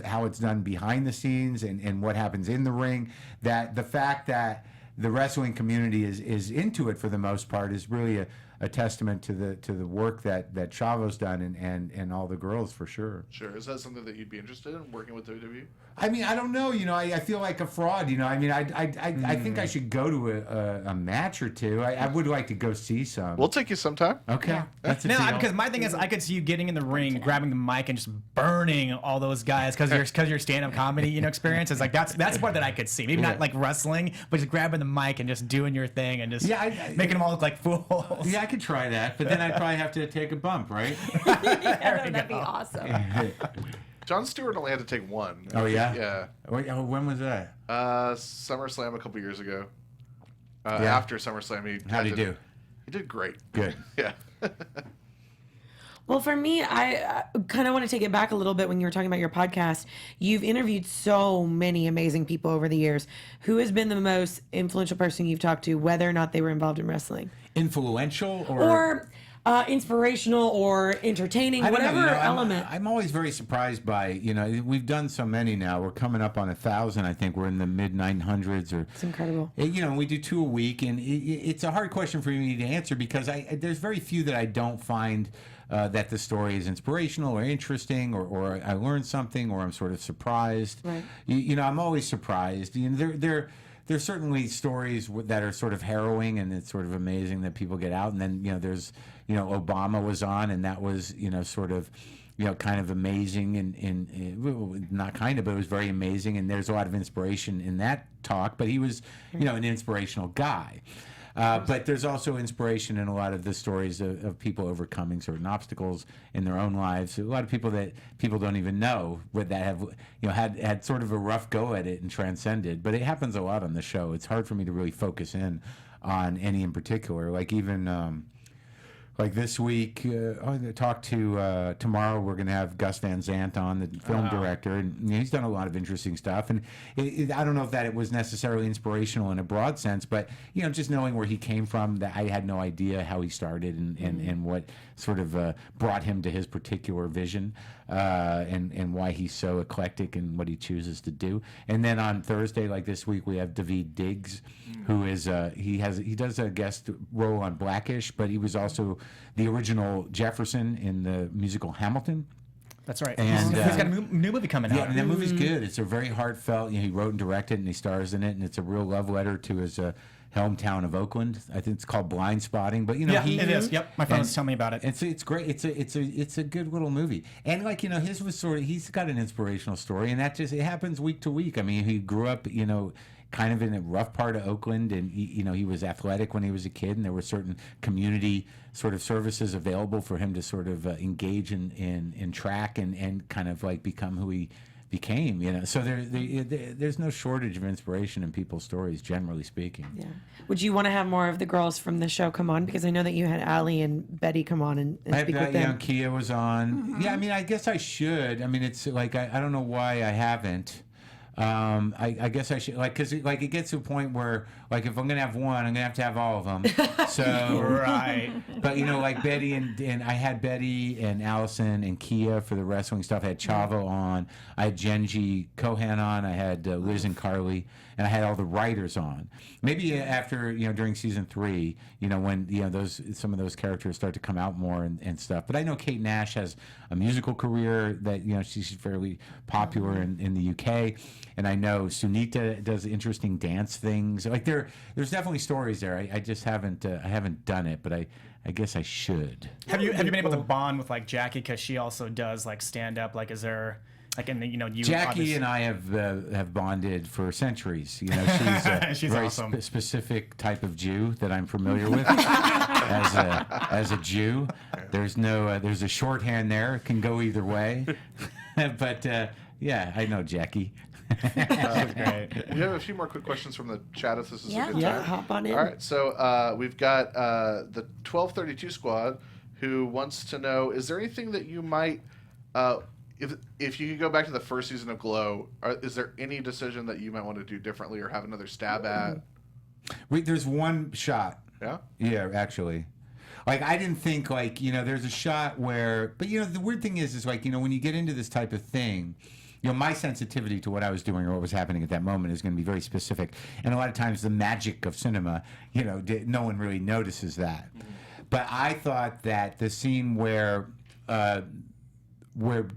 how it's done behind the scenes and what happens in the ring. That the fact that the wrestling community is into it for the most part is really a testament to the work that Chavo's done and all the girls, for sure. Sure. Is that something that you'd be interested in, working with WWE? I mean, I don't know. I feel like a fraud. I mean, I think I should go to a match or two. I would like to go see some. We'll take you sometime. Okay. That's a No, deal. because my thing is, I could see you getting in the ring, grabbing the mic, and just burning all those guys because your stand-up comedy experience is like that's part that I could see. Maybe not like wrestling, but just grabbing the mic and just doing your thing and just making them all look like fools. Yeah, I could try that, but then I'd probably have to take a bump, right? Yeah, that'd be awesome. Jon Stewart only had to take one. Oh, yeah? Yeah. Wait, when was that? SummerSlam a couple years ago. After SummerSlam, How'd he do? He did great. Good. Yeah. Well, for me, I kind of want to take it back a little bit when you were talking about your podcast. You've interviewed so many amazing people over the years. Who has been the most influential person you've talked to, whether or not they were involved in wrestling? Influential Or inspirational or entertaining, I don't know, whatever element. I'm always very surprised by, we've done so many now. We're coming up on 1,000. I think we're in the mid 900s. It's incredible. We do 2 a week, and it's a hard question for me to answer because there's very few that I don't find that the story is inspirational or interesting, or I learned something, or I'm sort of surprised. Right. I'm always surprised. There's certainly stories that are sort of harrowing, and it's sort of amazing that people get out. And then, there's, Obama was on, and that was, sort of, kind of amazing, and not kind of, but it was very amazing. And there's a lot of inspiration in that talk, but he was, an inspirational guy. But there's also inspiration in a lot of the stories of people overcoming certain obstacles in their own lives. A lot of people that people don't even know that have had sort of a rough go at it and transcended. But it happens a lot on the show. It's hard for me to really focus in on any in particular. Like even like this week, I'm going to talk to tomorrow. We're going to have Gus Van Sant on, the film director, and he's done a lot of interesting stuff. And I don't know if that it was necessarily inspirational in a broad sense, but just knowing where he came from, that I had no idea how he started and what sort of brought him to his particular vision, and why he's so eclectic in what he chooses to do. And then on Thursday, like this week, we have Daveed Diggs, who is he does a guest role on Blackish, but he was also the original Jefferson in the musical Hamilton. That's right. And he's got a new movie coming out. Yeah, and that movie's good. It's a very heartfelt. He wrote and directed, and he stars in it, and it's a real love letter to his hometown of Oakland. I think it's called Blind Spotting, but it is. Yep, my friend was telling me about it. It's great. It's a good little movie, and like his was sort of, he's got an inspirational story, and that it happens week to week. I mean, he grew up kind of in a rough part of Oakland, and he was athletic when he was a kid, and there were certain community sort of services available for him to sort of engage in track and kind of like become who he became. So there's no shortage of inspiration in people's stories, generally speaking. Yeah. Would you want to have more of the girls from the show come on? Because I know that you had Allie and Betty come on and speak with them. Kia was on. Mm-hmm. Yeah, I mean, I guess I should. I mean, it's like I don't know why I haven't. I guess I should, because it gets to a point where, like, if I'm gonna have one, I'm gonna have to have all of them. So right. But like Betty and I had Betty and Allison and Kia for the wrestling stuff. I had Chavo on. I had Jenji Kohan on. I had Liz and Carly, and I had all the writers on. Maybe after during season 3, when some of those characters start to come out more and stuff. But I know Kate Nash has a musical career that she's fairly popular in the UK. And I know Sunita does interesting dance things. Like there's definitely stories there. I just haven't done it, but I guess I should. Have you been able to bond with like Jackie, because she also does like stand up? Like, is there like you? Jackie and I have bonded for centuries. She's she's very awesome. Specific type of Jew that I'm familiar with. as a Jew, there's a shorthand there. It can go either way. But yeah, I know Jackie. That was great. We have a few more quick questions from the chat if this is Yeah. a good Yeah, time. hop on in. All right, so we've got the 1232 squad who wants to know, is there anything that you might, if you could go back to the first season of Glow, is there any decision that you might want to do differently or have another stab at? There's one shot. Yeah? Yeah, actually. Like, I didn't think, like, there's a shot where, but, the weird thing is like, when you get into this type of thing, my sensitivity to what I was doing or what was happening at that moment is going to be very specific. And a lot of times the magic of cinema, no one really notices that. Mm-hmm. But I thought that the scene where Liberty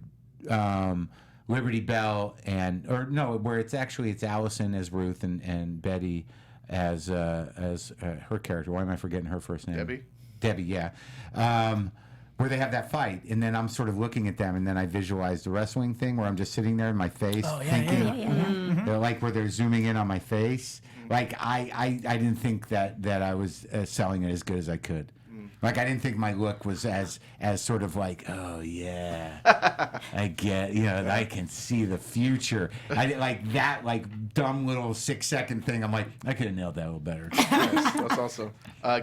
Bell where it's Alison as Ruth and Betty as her character. Why am I forgetting her first name? Debbie, yeah. Where they have that fight, and then I'm sort of looking at them, and then I visualize the wrestling thing where I'm just sitting there in my face thinking, they're like where they're zooming in on my face. Like I didn't think that I was selling it as good as I could. Like, I didn't think my look was as sort of like, oh, yeah, I get, I can see the future. I did like that, like, dumb little 6-second thing. I'm like, I could have nailed that a little better. Yes, that's awesome.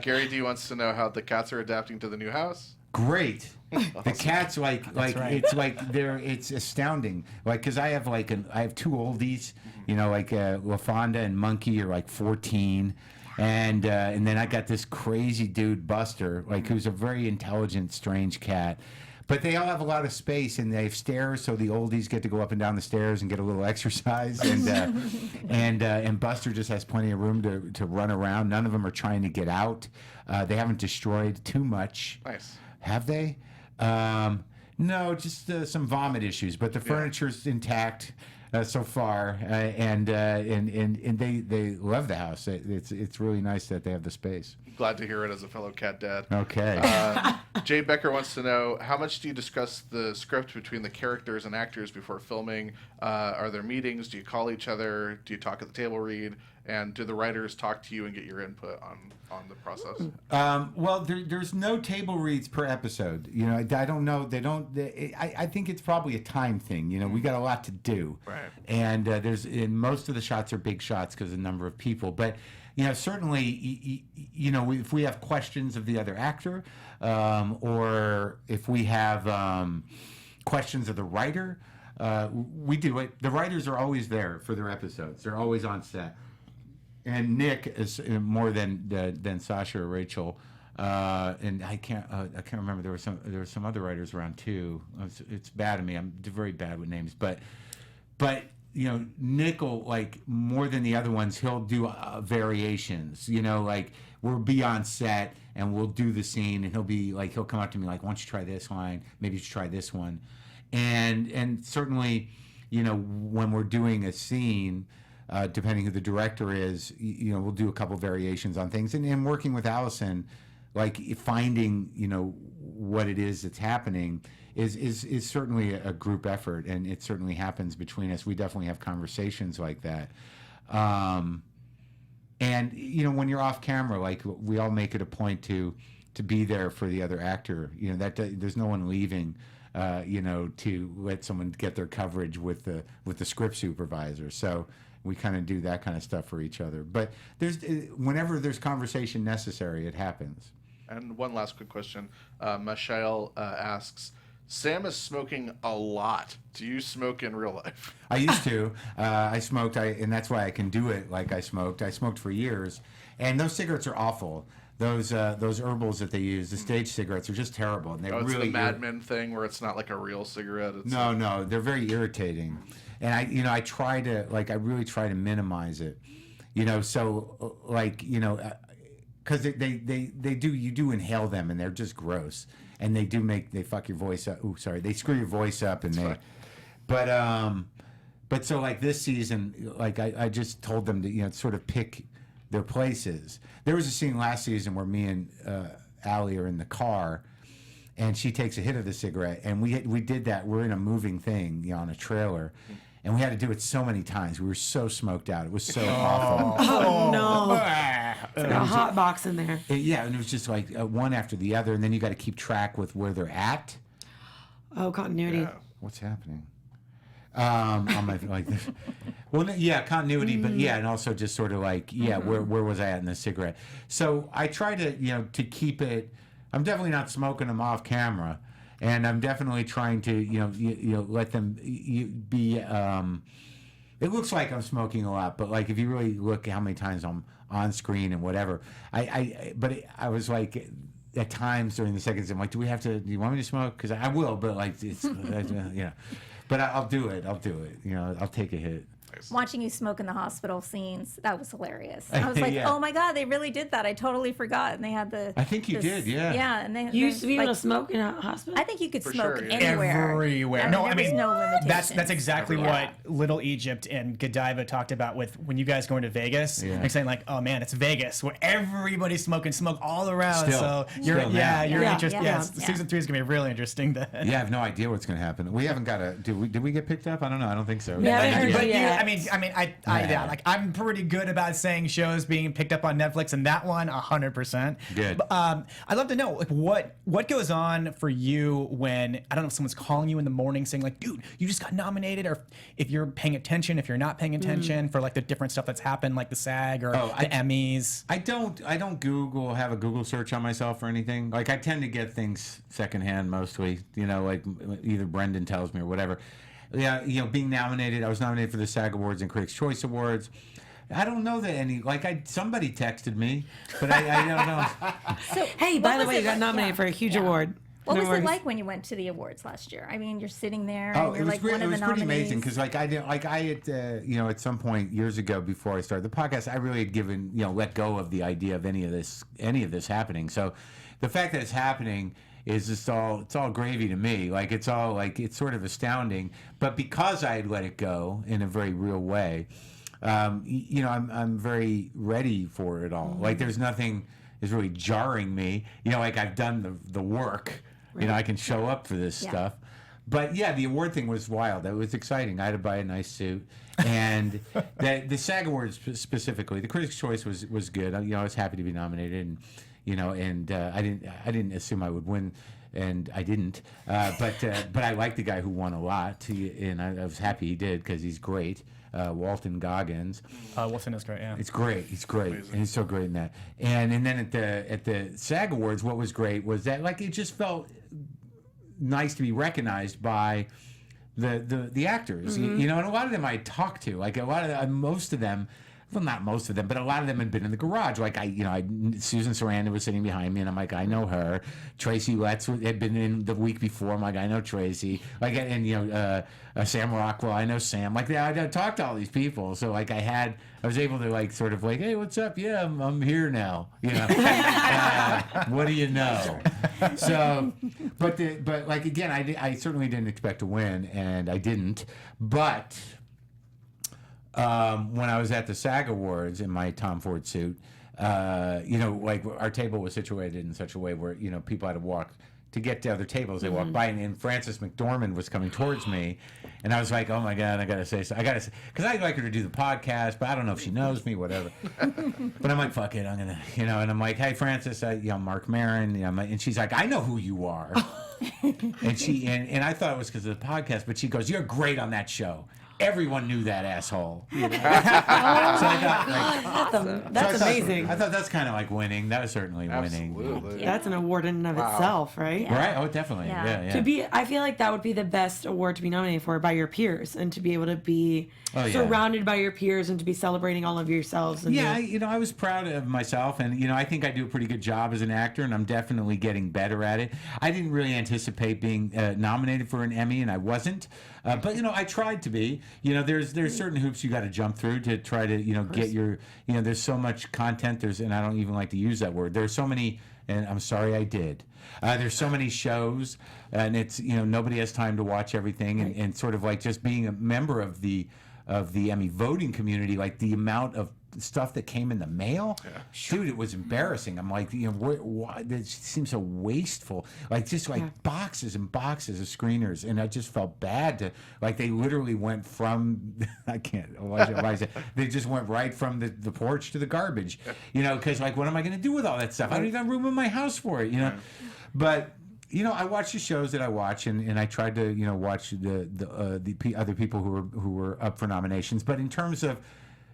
Gary D wants to know how the cats are adapting to the new house. Great. The cats, like right. it's like it's astounding. Like, because I have I have two oldies, like LaFonda and Monkey are like 14. And then I got this crazy dude, Buster, who's a very intelligent, strange cat. But they all have a lot of space, and they have stairs, so the oldies get to go up and down the stairs and get a little exercise. And Buster just has plenty of room to run around. None of them are trying to get out. They haven't destroyed too much. Nice. Have they? No, just some vomit issues, but the furniture's intact. So far, and they love the house. It's really nice that they have the space. Glad to hear it as a fellow cat dad. Okay. Jay Becker wants to know, how much do you discuss the script between the characters and actors before filming? Are there meetings? Do you call each other? Do you talk at the table read? And do the writers talk to you and get your input on the process? Well, there's no table reads per episode. I don't know. I think it's probably a time thing. We got a lot to do. Right. And most of the shots are big shots because of the number of people. But certainly, if we have questions of the other actor, or if we have questions of the writer, we do it. The writers are always there for their episodes. They're always on set. And Nick is more than Sasha or Rachel, and I can't remember. There were some other writers around too. It's bad of me. I'm very bad with names, but Nick will, like, more than the other ones, he'll do variations. We'll be on set and we'll do the scene, and he'll come up to me like, why don't you try this line? Maybe you should try this one, and certainly, when we're doing a scene. Depending who the director is, we'll do a couple variations on things. And working with Alison, like, finding, what it is that's happening is certainly a group effort, and it certainly happens between us. We definitely have conversations like that. And, when you're off camera, like, we all make it a point to be there for the other actor. There's no one leaving, to let someone get their coverage with the script supervisor. So we kind of do that kind of stuff for each other. But whenever there's conversation necessary, it happens. And one last quick question. Michelle asks, Sam is smoking a lot. Do you smoke in real life? I used to. I smoked, and that's why I can do it like I smoked. I smoked for years. And those cigarettes are awful. Those herbals that they use, the stage cigarettes, are just terrible. And it's really the Mad Men thing where it's not like a real cigarette. It's no, they're very irritating. And I really try to minimize it. So because you do inhale them, and they're just gross, and they fuck your voice up. Ooh, sorry, they screw your voice up, and but so, like, this season, like, I just told them to sort of pick their places. There was a scene last season where me and Allie are in the car, and she takes a hit of the cigarette, and we did that. We're in a moving thing, on a trailer, and we had to do it so many times. We were so smoked out. It was so awful. Oh, no. It's got a hot box in there. And it was just like one after the other, and then you got to keep track with where they're at. Oh, continuity. Yeah. What's happening? On my like this. Well, yeah, continuity, but yeah, and also just sort of like, yeah, where was I at in the cigarette? So I try to, to keep it. I'm definitely not smoking them off camera, and I'm definitely trying to, let them be. It looks like I'm smoking a lot, but like if you really look at how many times I'm on screen and whatever, I was like. At times during the seconds, I'm like, do you want me to smoke? Because I will, but like, it's, but I'll do it. I'll take a hit. Watching you smoke in the hospital scenes, that was hilarious. I was like, oh my God, they really did that. I totally forgot. And they had I think you did, yeah. Yeah. And You used to be able to smoke in a hospital? I think you could For smoke sure, yeah. anywhere. Everywhere. No, limitations. That's exactly what Little Egypt and Godiva talked about with when you guys go into Vegas. Yeah. They're saying like, oh man, it's Vegas where everybody's smoking smoke all around. Still. So Still now. you're Yeah. interested. Yeah. Season 3 is gonna be really interesting then. Yeah, I have no idea what's going to happen. We haven't got a. Did we get picked up? I don't know. I don't think so. Yeah, I heard But Yeah. I'm pretty good about saying shows being picked up on Netflix, and that one 100%. Good. But, I'd love to know like what goes on for you when I don't know if someone's calling you in the morning saying like, dude, you just got nominated, or if you're paying attention, if you're not paying attention for like the different stuff that's happened, like the SAG or the Emmys. I don't have a Google search on myself or anything. Like I tend to get things secondhand mostly. Like either Brendan tells me or whatever. Yeah, being nominated. I was nominated for the SAG Awards and Critics' Choice Awards. I don't know that somebody texted me, but I don't know. So, Hey, by the way, you got nominated for a huge award. What No was worries. it like when you went to the awards last year? I mean, you're sitting there Oh, and you're like it one of was the pretty nominees. amazing because I had at some point years ago before I started the podcast, I really had given let go of the idea of any of this happening. So the fact that it's happening is just it's all gravy to me. Like it's sort of astounding. But because I had let it go in a very real way, I'm very ready for it all. Like there's nothing is really jarring me. Like I've done the work. Right. I can show up for this stuff. But yeah, the award thing was wild. It was exciting. I had to buy a nice suit, and the SAG Awards specifically, the Critics' Choice was good. I was happy to be nominated, and I didn't assume I would win, and I didn't. But I liked the guy who won a lot, and I was happy he did because he's great. Walton Goggins. Walton is great. Yeah, it's great. He's great, Amazing. and he's so great in that. And then at the SAG Awards, what was great was that it just felt nice to be recognized by the actors. And a lot of them I talked to, like most of them. Well, not most of them, but a lot of them had been in the garage. Like Susan Sarandon was sitting behind me, and I'm like, I know her. Tracy Letts had been in the week before. I'm like, I know Tracy. Like, and Sam Rockwell, I know Sam. Like, I talked to all these people, so like I was able to like sort of like, hey, what's up? Yeah, I'm here now. What do you know? So, but like again, I certainly didn't expect to win, and I didn't, but. When I was at the SAG Awards in my Tom Ford suit, like our table was situated in such a way where, people had to walk to get to other tables. They walked by, and Frances McDormand was coming towards me, and I was like, oh my God, I got to say so. Because I'd like her to do the podcast, but I don't know if she knows me, whatever. But I'm like, fuck it, I'm going to, and I'm like, hey, Frances, I'm Marc Maron, and she's like, I know who you are. And she, and I thought it was because of the podcast, but she goes, you're great on that show. Everyone knew that asshole. So I thought, That's amazing. I thought that's kind of like winning. That was certainly winning. Absolutely. That's an award in and of itself, right? Yeah. Right? Oh, definitely. Yeah. Yeah. I feel like that would be the best award to be nominated for by your peers, and to be able to be surrounded by your peers and to be celebrating all of yourselves. And I was proud of myself, and I think I do a pretty good job as an actor, and I'm definitely getting better at it. I didn't really anticipate being nominated for an Emmy, and I wasn't. But I tried to be. There's certain hoops you got to jump through to try to get your. There's so much content. And I don't even like to use that word. There's so many, and I'm sorry I did. There's so many shows, and it's nobody has time to watch everything, and sort of like just being a member of the Emmy voting community, like the amount of stuff that came in the mail, dude, it was embarrassing. I'm like, why, this seems so wasteful. Like just like boxes and boxes of screeners, and I just felt bad to like they literally went from I can't. Why is it? They just went right from the porch to the garbage, because like what am I going to do with all that stuff? I don't even have room in my house for it, But I watch the shows that I watch, and I tried to, watch the other people who were up for nominations. But in terms of,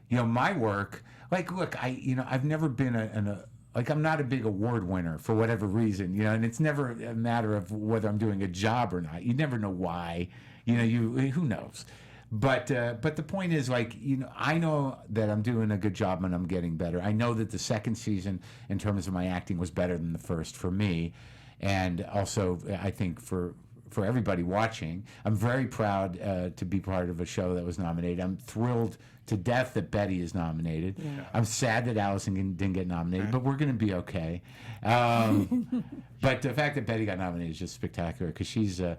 my work, like, look, I've never been I'm not a big award winner for whatever reason, and it's never a matter of whether I'm doing a job or not. You never know why, who knows. But the point is, like, I know that I'm doing a good job and I'm getting better. I know that the second season, in terms of my acting, was better than the first for me. And also, I think for everybody watching, I'm very proud to be part of a show that was nominated. I'm thrilled to death that Betty is nominated. Yeah. I'm sad that Alison didn't get nominated, but we're going to be okay. But the fact that Betty got nominated is just spectacular, because she's a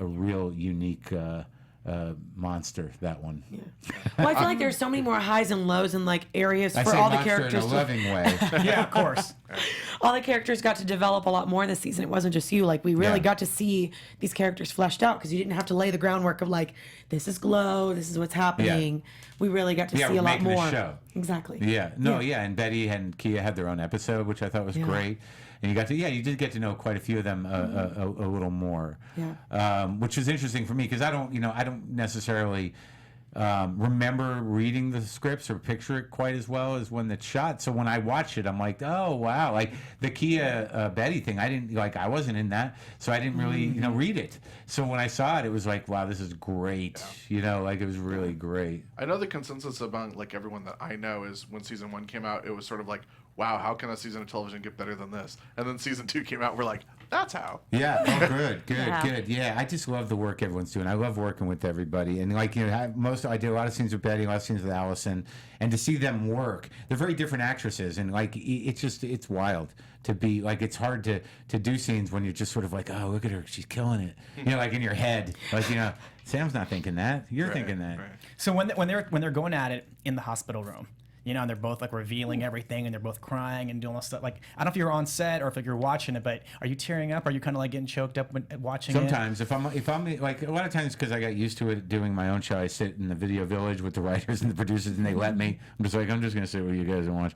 real unique monster, that one. Yeah. Well, I feel like there's so many more highs and lows and like areas I for say all the monster characters. in a loving way. Yeah, of course. All the characters got to develop a lot more this season. It wasn't just you. Like, we really got to see these characters fleshed out, because you didn't have to lay the groundwork of like, this is Glow, this is what's happening. Yeah. We really got to see a lot more. A show. Exactly. Yeah. No. Yeah. And Betty and Kia had their own episode, which I thought was great. And you did get to know quite a few of them a little more. Yeah. Which is interesting for me, because I don't necessarily remember reading the scripts or picture it quite as well as when it's shot. So when I watch it, I'm like, oh wow, like the Kia Betty thing, I wasn't in that, so I didn't really read it. So when I saw it, it was like, wow, this is great. Like, it was really great. I know the consensus among like everyone that I know is when season 1 came out, it was sort of like, wow, how can a season of television get better than this? And then season 2 came out, we're like, that's how. Yeah. Oh, good. Yeah, I just love the work everyone's doing. I love working with everybody, and like, I did a lot of scenes with Betty, a lot of scenes with Alison, and to see them work. They're very different actresses, and like, it's wild to be like, it's hard to do scenes when you're just sort of like, oh, look at her, she's killing it. Like in your head, like, Sam's not thinking that, you're thinking that. Right. So when they're going at it in the hospital room, and they're both like revealing everything, and they're both crying and doing all stuff. Like, I don't know if you're on set or if you're watching it, but are you tearing up? Are you kind of like getting choked up when watching Sometimes, it? Sometimes, if I'm like, a lot of times, because I got used to it doing my own show, I sit in the video village with the writers and the producers, and they let me. I'm just going to sit with you guys and watch.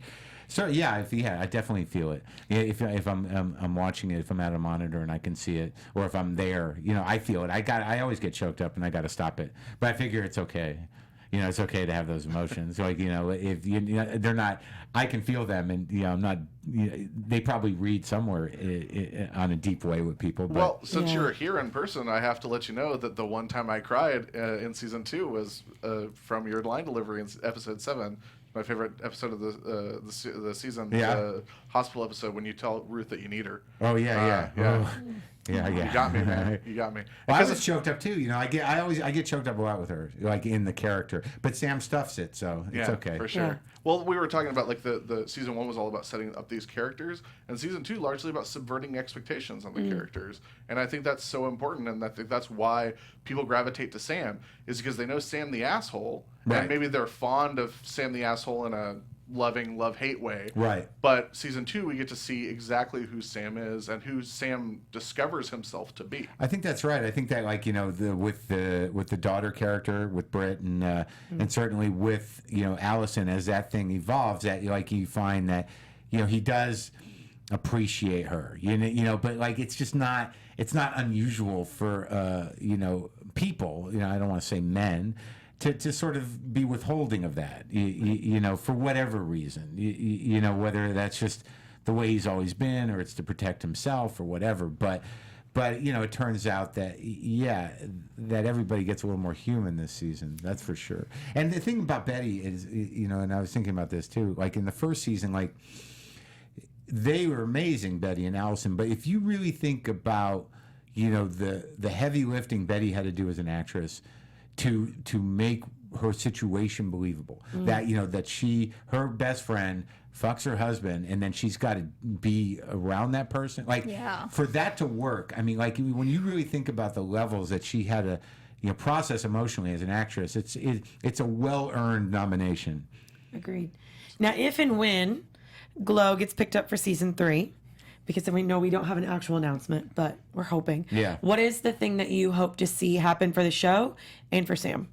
So yeah, I definitely feel it. Yeah, if I'm watching it, if I'm at a monitor and I can see it, or if I'm there, I feel it. I always get choked up, and I got to stop it. But I figure it's okay. It's okay to have those emotions. Like, if they're not, I can feel them, and I'm not. They probably read somewhere on a deep way with people. But. Well, since you're here in person, I have to let you know that the one time I cried in season 2 was from your line delivery in episode 7. My favorite episode of the season, the hospital episode when you tell Ruth that you need her. Oh yeah. Yeah. Yeah. You got me, man. You got me. Well, I was choked up too. I get choked up a lot with her, like in the character. But Sam stuffs it, so it's okay. For sure. Yeah. Well, we were talking about like the season 1 was all about setting up these characters, and season 2 largely about subverting expectations on the characters. And I think that's so important, and I think that's why people gravitate to Sam, is because they know Sam the asshole, and maybe they're fond of Sam the asshole in a loving love-hate way. Right. But season 2, we get to see exactly who Sam is and who Sam discovers himself to be. I think that's right. I think that, like, with the daughter character, with Britt, and certainly with Alison, as that thing evolves, that like you find that he does appreciate her. But like, it's just not unusual for people. I don't want to say men. To sort of be withholding of that, for whatever reason, whether that's just the way he's always been, or it's to protect himself, or whatever. But it turns out that that everybody gets a little more human this season. That's for sure. And the thing about Betty is, and I was thinking about this too. Like in the first season, like they were amazing, Betty and Alison. But if you really think about, the heavy lifting Betty had to do as an actress. To make her situation believable, that that her best friend fucks her husband, and then she's got to be around that person. Like, for that to work, I mean, like, when you really think about the levels that she had to process emotionally as an actress, it's a well-earned nomination. Agreed. Now, if and when Glow gets picked up for season 3, because we know we don't have an actual announcement, but we're hoping. Yeah. What is the thing that you hope to see happen for the show and for Sam?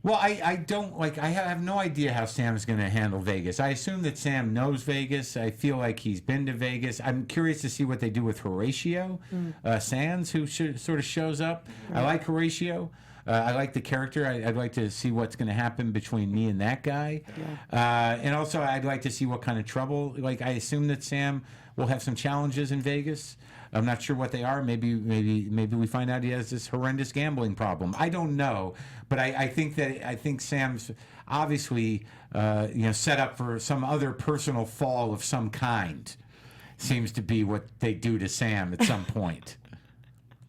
Well, I don't like. I have no idea how Sam's going to handle Vegas. I assume that Sam knows Vegas. I feel like he's been to Vegas. I'm curious to see what they do with Horatio Sands, who sort of shows up. I like Horatio. I like the character. I'd like to see what's going to happen between me and that guy. And also, I'd like to see what kind of trouble. Like, I assume that Sam will have some challenges in Vegas. I'm not sure what they are. Maybe we find out he has this horrendous gambling problem. I don't know, but I think Sam's obviously set up for some other personal fall of some kind. Seems to be what they do to Sam at some point.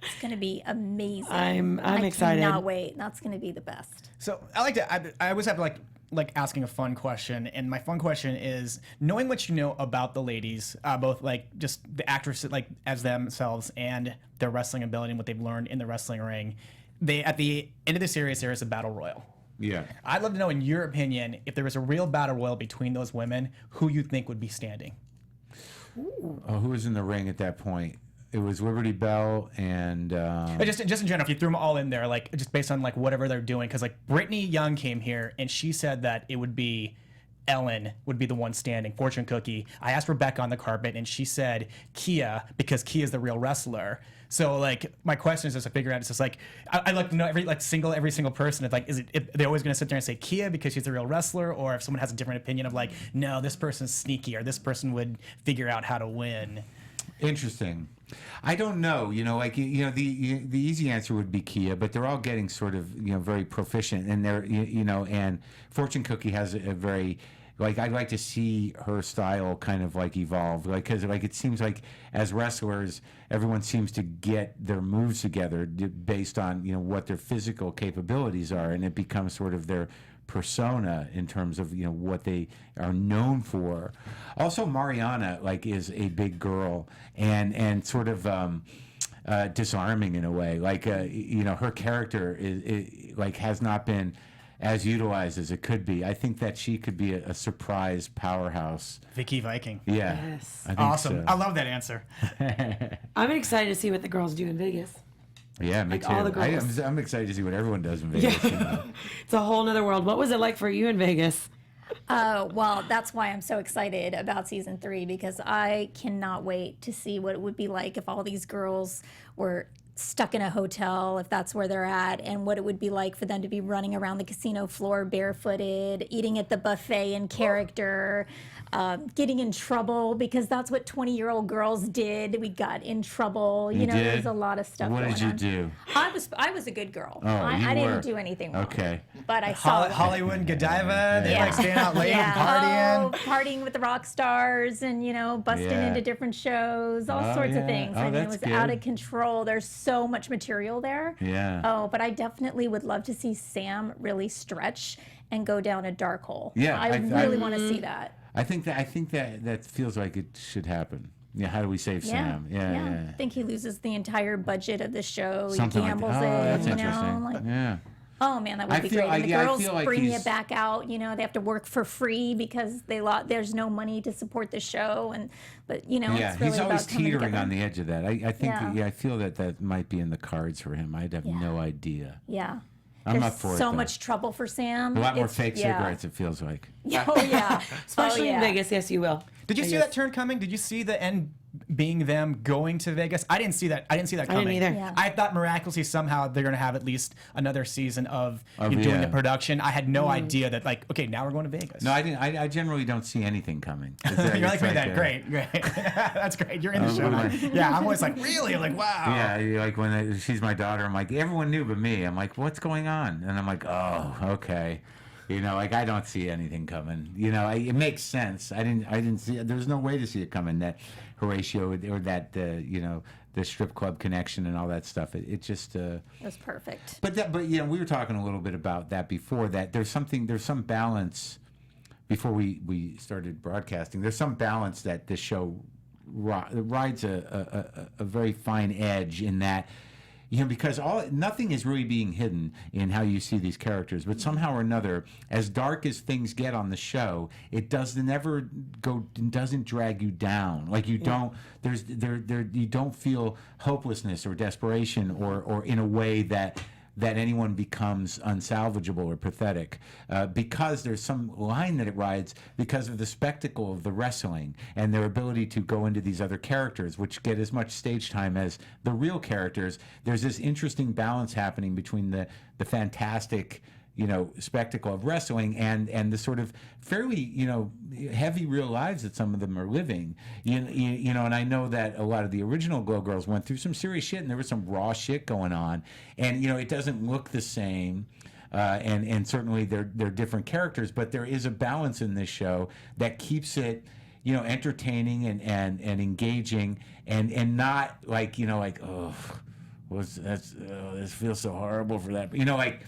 It's going to be amazing. I'm excited. I cannot wait. That's going to be the best. So I like to. I always have like asking a fun question, and my fun question is knowing what you know about the ladies, both like just the actresses like as themselves and their wrestling ability and what they've learned in the wrestling ring. They at the end of the series there is a battle royal. Yeah. I'd love to know, in your opinion, if there was a real battle royal between those women, who you think would be standing. Oh, who was in the ring at that point? It was Liberty Bell and just in general, if you threw them all in there, like just based on like whatever they're doing, because like Brittany Young came here and she said that it would be Ellen would be the one standing, fortune cookie. I asked Rebecca on the carpet and she said Kia, because Kia's the real wrestler. So like my question is just to figure out, it's just like I like to know every single person. It's like, if they're always going to sit there and say Kia because she's the real wrestler, or if someone has a different opinion of like, no, this person's sneaky, or this person would figure out how to win. Interesting. I don't know. The easy answer would be Kia, but they're all getting sort of very proficient, and they're and Fortune Cookie has a very I'd like to see her style kind of like evolve, because it seems like as wrestlers everyone seems to get their moves together based on what their physical capabilities are, and it becomes sort of their persona in terms of what they are known for. Also, Mariana is a big girl and sort of disarming in a way. Her character is has not been as utilized as it could be. I think that she could be a surprise powerhouse. Vicky Viking. Yeah. Yes. I think Awesome. so. I love that answer. I'm excited to see what the girls do in Vegas. Yeah, me Like too. all the girls. I'm excited to see what everyone does in Vegas. It's a whole nother world. What was it like for you in Vegas? Well, that's why I'm so excited about season 3, because I cannot wait to see what it would be like if all these girls were stuck in a hotel, if that's where they're at, and what it would be like for them to be running around the casino floor barefooted, eating at the buffet in character, getting in trouble, because that's what 20-year-old girls did. We got in trouble. You did? There was a lot of stuff What going did you on. do? I was a good girl. Oh, I you were. didn't do anything wrong. Okay. But I saw it. Hollywood and Godiva, they Yeah. like staying out late and partying. Oh, partying with the rock stars and, busting Yeah. into different shows, all Oh, sorts yeah. of things. Oh, I mean, it that's was out good. of control. There's so much material there. Yeah. Oh, but I definitely would love to see Sam really stretch and go down a dark hole. Yeah, I really want to see that. I think that feels like it should happen. Yeah, how do we save Sam? Yeah. I think he loses the entire budget of the show. Something he like that. gambles Oh, that's it, interesting. Yeah. Oh man, that would I be feel- great. And the I girls feel like bring he's- it back out. They have to work for free because there's no money to support the show. But Yeah, it's really he's always about coming teetering together. on the edge of that. I think, Yeah. I feel that might be in the cards for him. I'd have no idea. Yeah. I'm There's up for it, so though. much trouble for Sam. A lot more It's- fake yeah. cigarettes, it feels like. Oh yeah. Especially oh, yeah. in Vegas. Yes, you will. Did you see that turn coming? Did you see the end being them going to Vegas? I didn't see that. I didn't see that I didn't coming. either. Yeah. I thought miraculously somehow they're going to have at least another season of doing yeah. the production. I had no idea that okay, now we're going to Vegas. No, I didn't. I generally don't see anything coming. You're like me then. Great. That's great. You're in the show. Yeah, I'm always like, really? Like, wow. Yeah, like when she's my daughter, I'm like, everyone knew but me. I'm like, what's going on? And I'm like, oh, okay. I don't see anything coming. It makes sense. I didn't see it. There's no way to see it coming. That Horatio or that the strip club connection and all that stuff. It just. It was perfect. But we were talking a little bit about that before. That there's some balance. Before we started broadcasting, there's some balance that this show rides a very fine edge in that. Because nothing is really being hidden in how you see these characters, but somehow or another, as dark as things get on the show, it doesn't drag you down. Like you don't you don't feel hopelessness or desperation or in a way that that anyone becomes unsalvageable or pathetic, because there's some line that it rides because of the spectacle of the wrestling and their ability to go into these other characters, which get as much stage time as the real characters. There's this interesting balance happening between the fantastic, spectacle of wrestling and the sort of fairly, heavy real lives that some of them are living. And I know that a lot of the original Glow Girls went through some serious shit, and there was some raw shit going on. And, it doesn't look the same. And certainly they're different characters, but there is a balance in this show that keeps it, entertaining and engaging and not like, this feels so horrible for that. Right.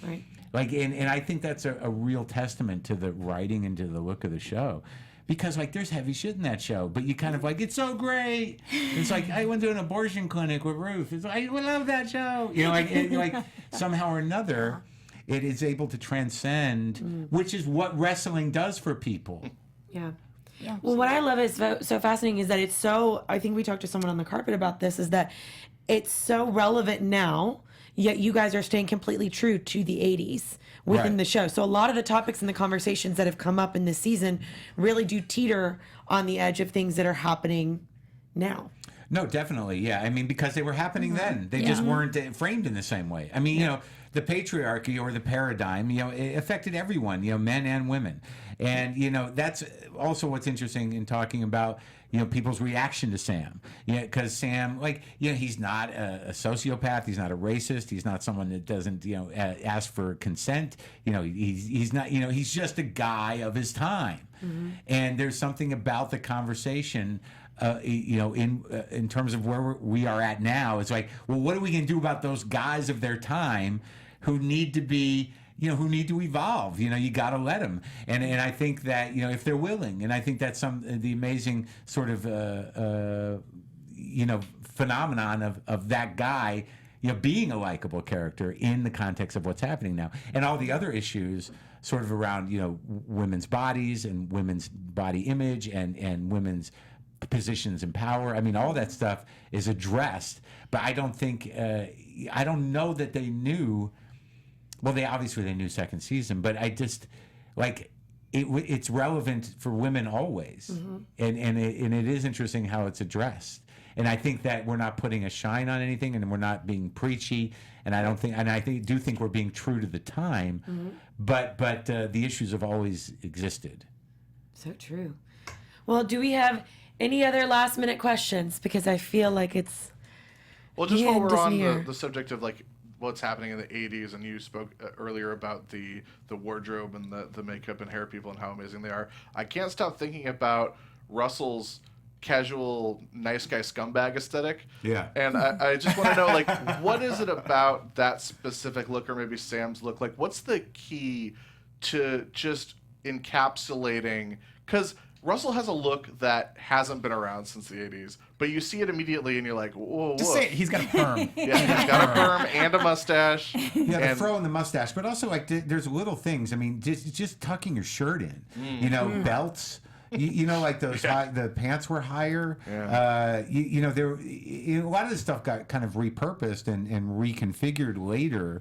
And I think that's a real testament to the writing and to the look of the show. Because, there's heavy shit in that show, but you kind of it's so great. It's like, I went to an abortion clinic with Ruth. It's like, I love that show. Somehow or another, it is able to transcend, which is what wrestling does for people. Yeah. Yeah. Well, what I love is so fascinating is that it's so, I think we talked to someone on the carpet about this, is that it's so relevant now, yet you guys are staying completely true to the 80s within the show. So a lot of the topics and the conversations that have come up in this season really do teeter on the edge of things that are happening now. No, definitely. Yeah. I mean, because they were happening then. They just weren't framed in the same way. I mean, the patriarchy or the paradigm, it affected everyone, men and women. And, that's also what's interesting in talking about, people's reaction to Sam. Because Sam, he's not a sociopath. He's not a racist. He's not someone that doesn't, ask for consent. He's not, he's just a guy of his time. Mm-hmm. And there's something about the conversation, in terms of where we are at now. It's like, well, what are we going to do about those guys of their time who need to be, who need to evolve? You got to let them. And I think that, if they're willing, and I think that's the amazing sort of, phenomenon of that guy, being a likable character in the context of what's happening now. And all the other issues sort of around, women's bodies and women's body image and women's positions in power. I mean, all that stuff is addressed, but I don't think, I don't know that they knew. Well, they knew second season, but I just it's relevant for women always, and it is interesting how it's addressed. And I think that we're not putting a shine on anything, and we're not being preachy. And I do think we're being true to the time, but the issues have always existed. So true. Well, do we have any other last minute questions? Because I feel like it's just while we're on the subject of what's happening in the 80s, and you spoke earlier about the wardrobe and the makeup and hair people and how amazing they are. I can't stop thinking about Russell's casual nice guy scumbag aesthetic. Yeah. And I just want to know, what is it about that specific look, or maybe Sam's look? What's the key to just encapsulating? Because Russell has a look that hasn't been around since the 80s, but you see it immediately and you're like, whoa, Just say it, he's got a perm. Yeah, he's got a perm and a mustache. Yeah, the fro and the mustache, but also there's little things. I mean, just tucking your shirt in, belts. Those the pants were higher. Yeah. A lot of this stuff got kind of repurposed and reconfigured later.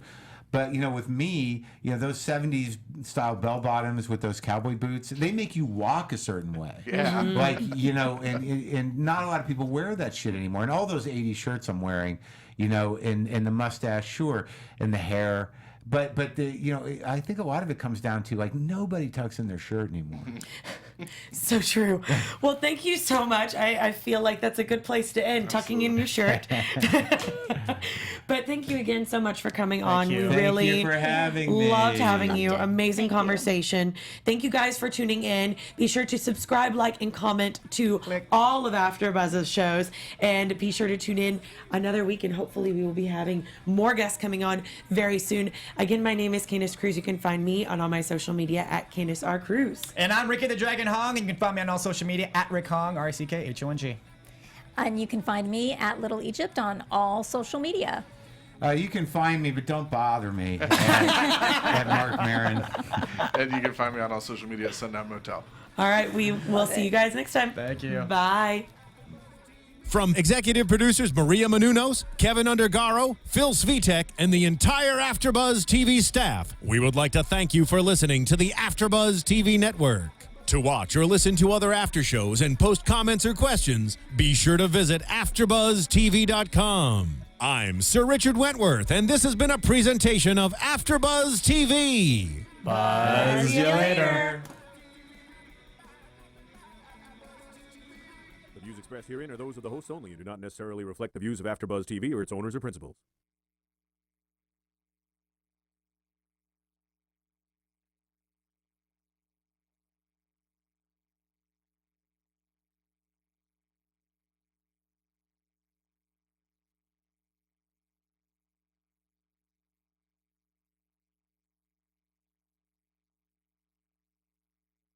But, with me, those 70s style bell bottoms with those cowboy boots, they make you walk a certain way. Yeah. And not a lot of people wear that shit anymore. And all those 80s shirts I'm wearing, and the mustache, sure, and the hair. But I think a lot of it comes down to nobody tucks in their shirt anymore. So true. Well, thank you so much. I feel like that's a good place to end, tucking in your shirt. But thank you again so much for coming on. You. We really Thank you for having me. loved having you. Amazing conversation. Thank you guys for tuning in. Be sure to subscribe, like, and comment to all of AfterBuzz's shows. And be sure to tune in another week, and hopefully we will be having more guests coming on very soon. Again, my name is Candace Cruz. You can find me on all my social media at Candace R. Cruz. And I'm Ricky the Dragon Hong, and you can find me on all social media at Rick Hong, RICKHONG. And you can find me at Little Egypt on all social media. You can find me, but don't bother me at Marc Maron. And you can find me on all social media at Sundown Motel. All right, we will see you guys next time. Thank you. Bye. From executive producers Maria Menounos, Keven Undergaro, Phil Svitek, and the entire AfterBuzz TV staff, we would like to thank you for listening to the AfterBuzz TV network. To watch or listen to other after shows and post comments or questions, be sure to visit AfterBuzzTV.com. I'm Sir Richard Wentworth, and this has been a presentation of AfterBuzz TV. Buzz you later. The views expressed herein are those of the hosts only and do not necessarily reflect the views of AfterBuzz TV or its owners or principals.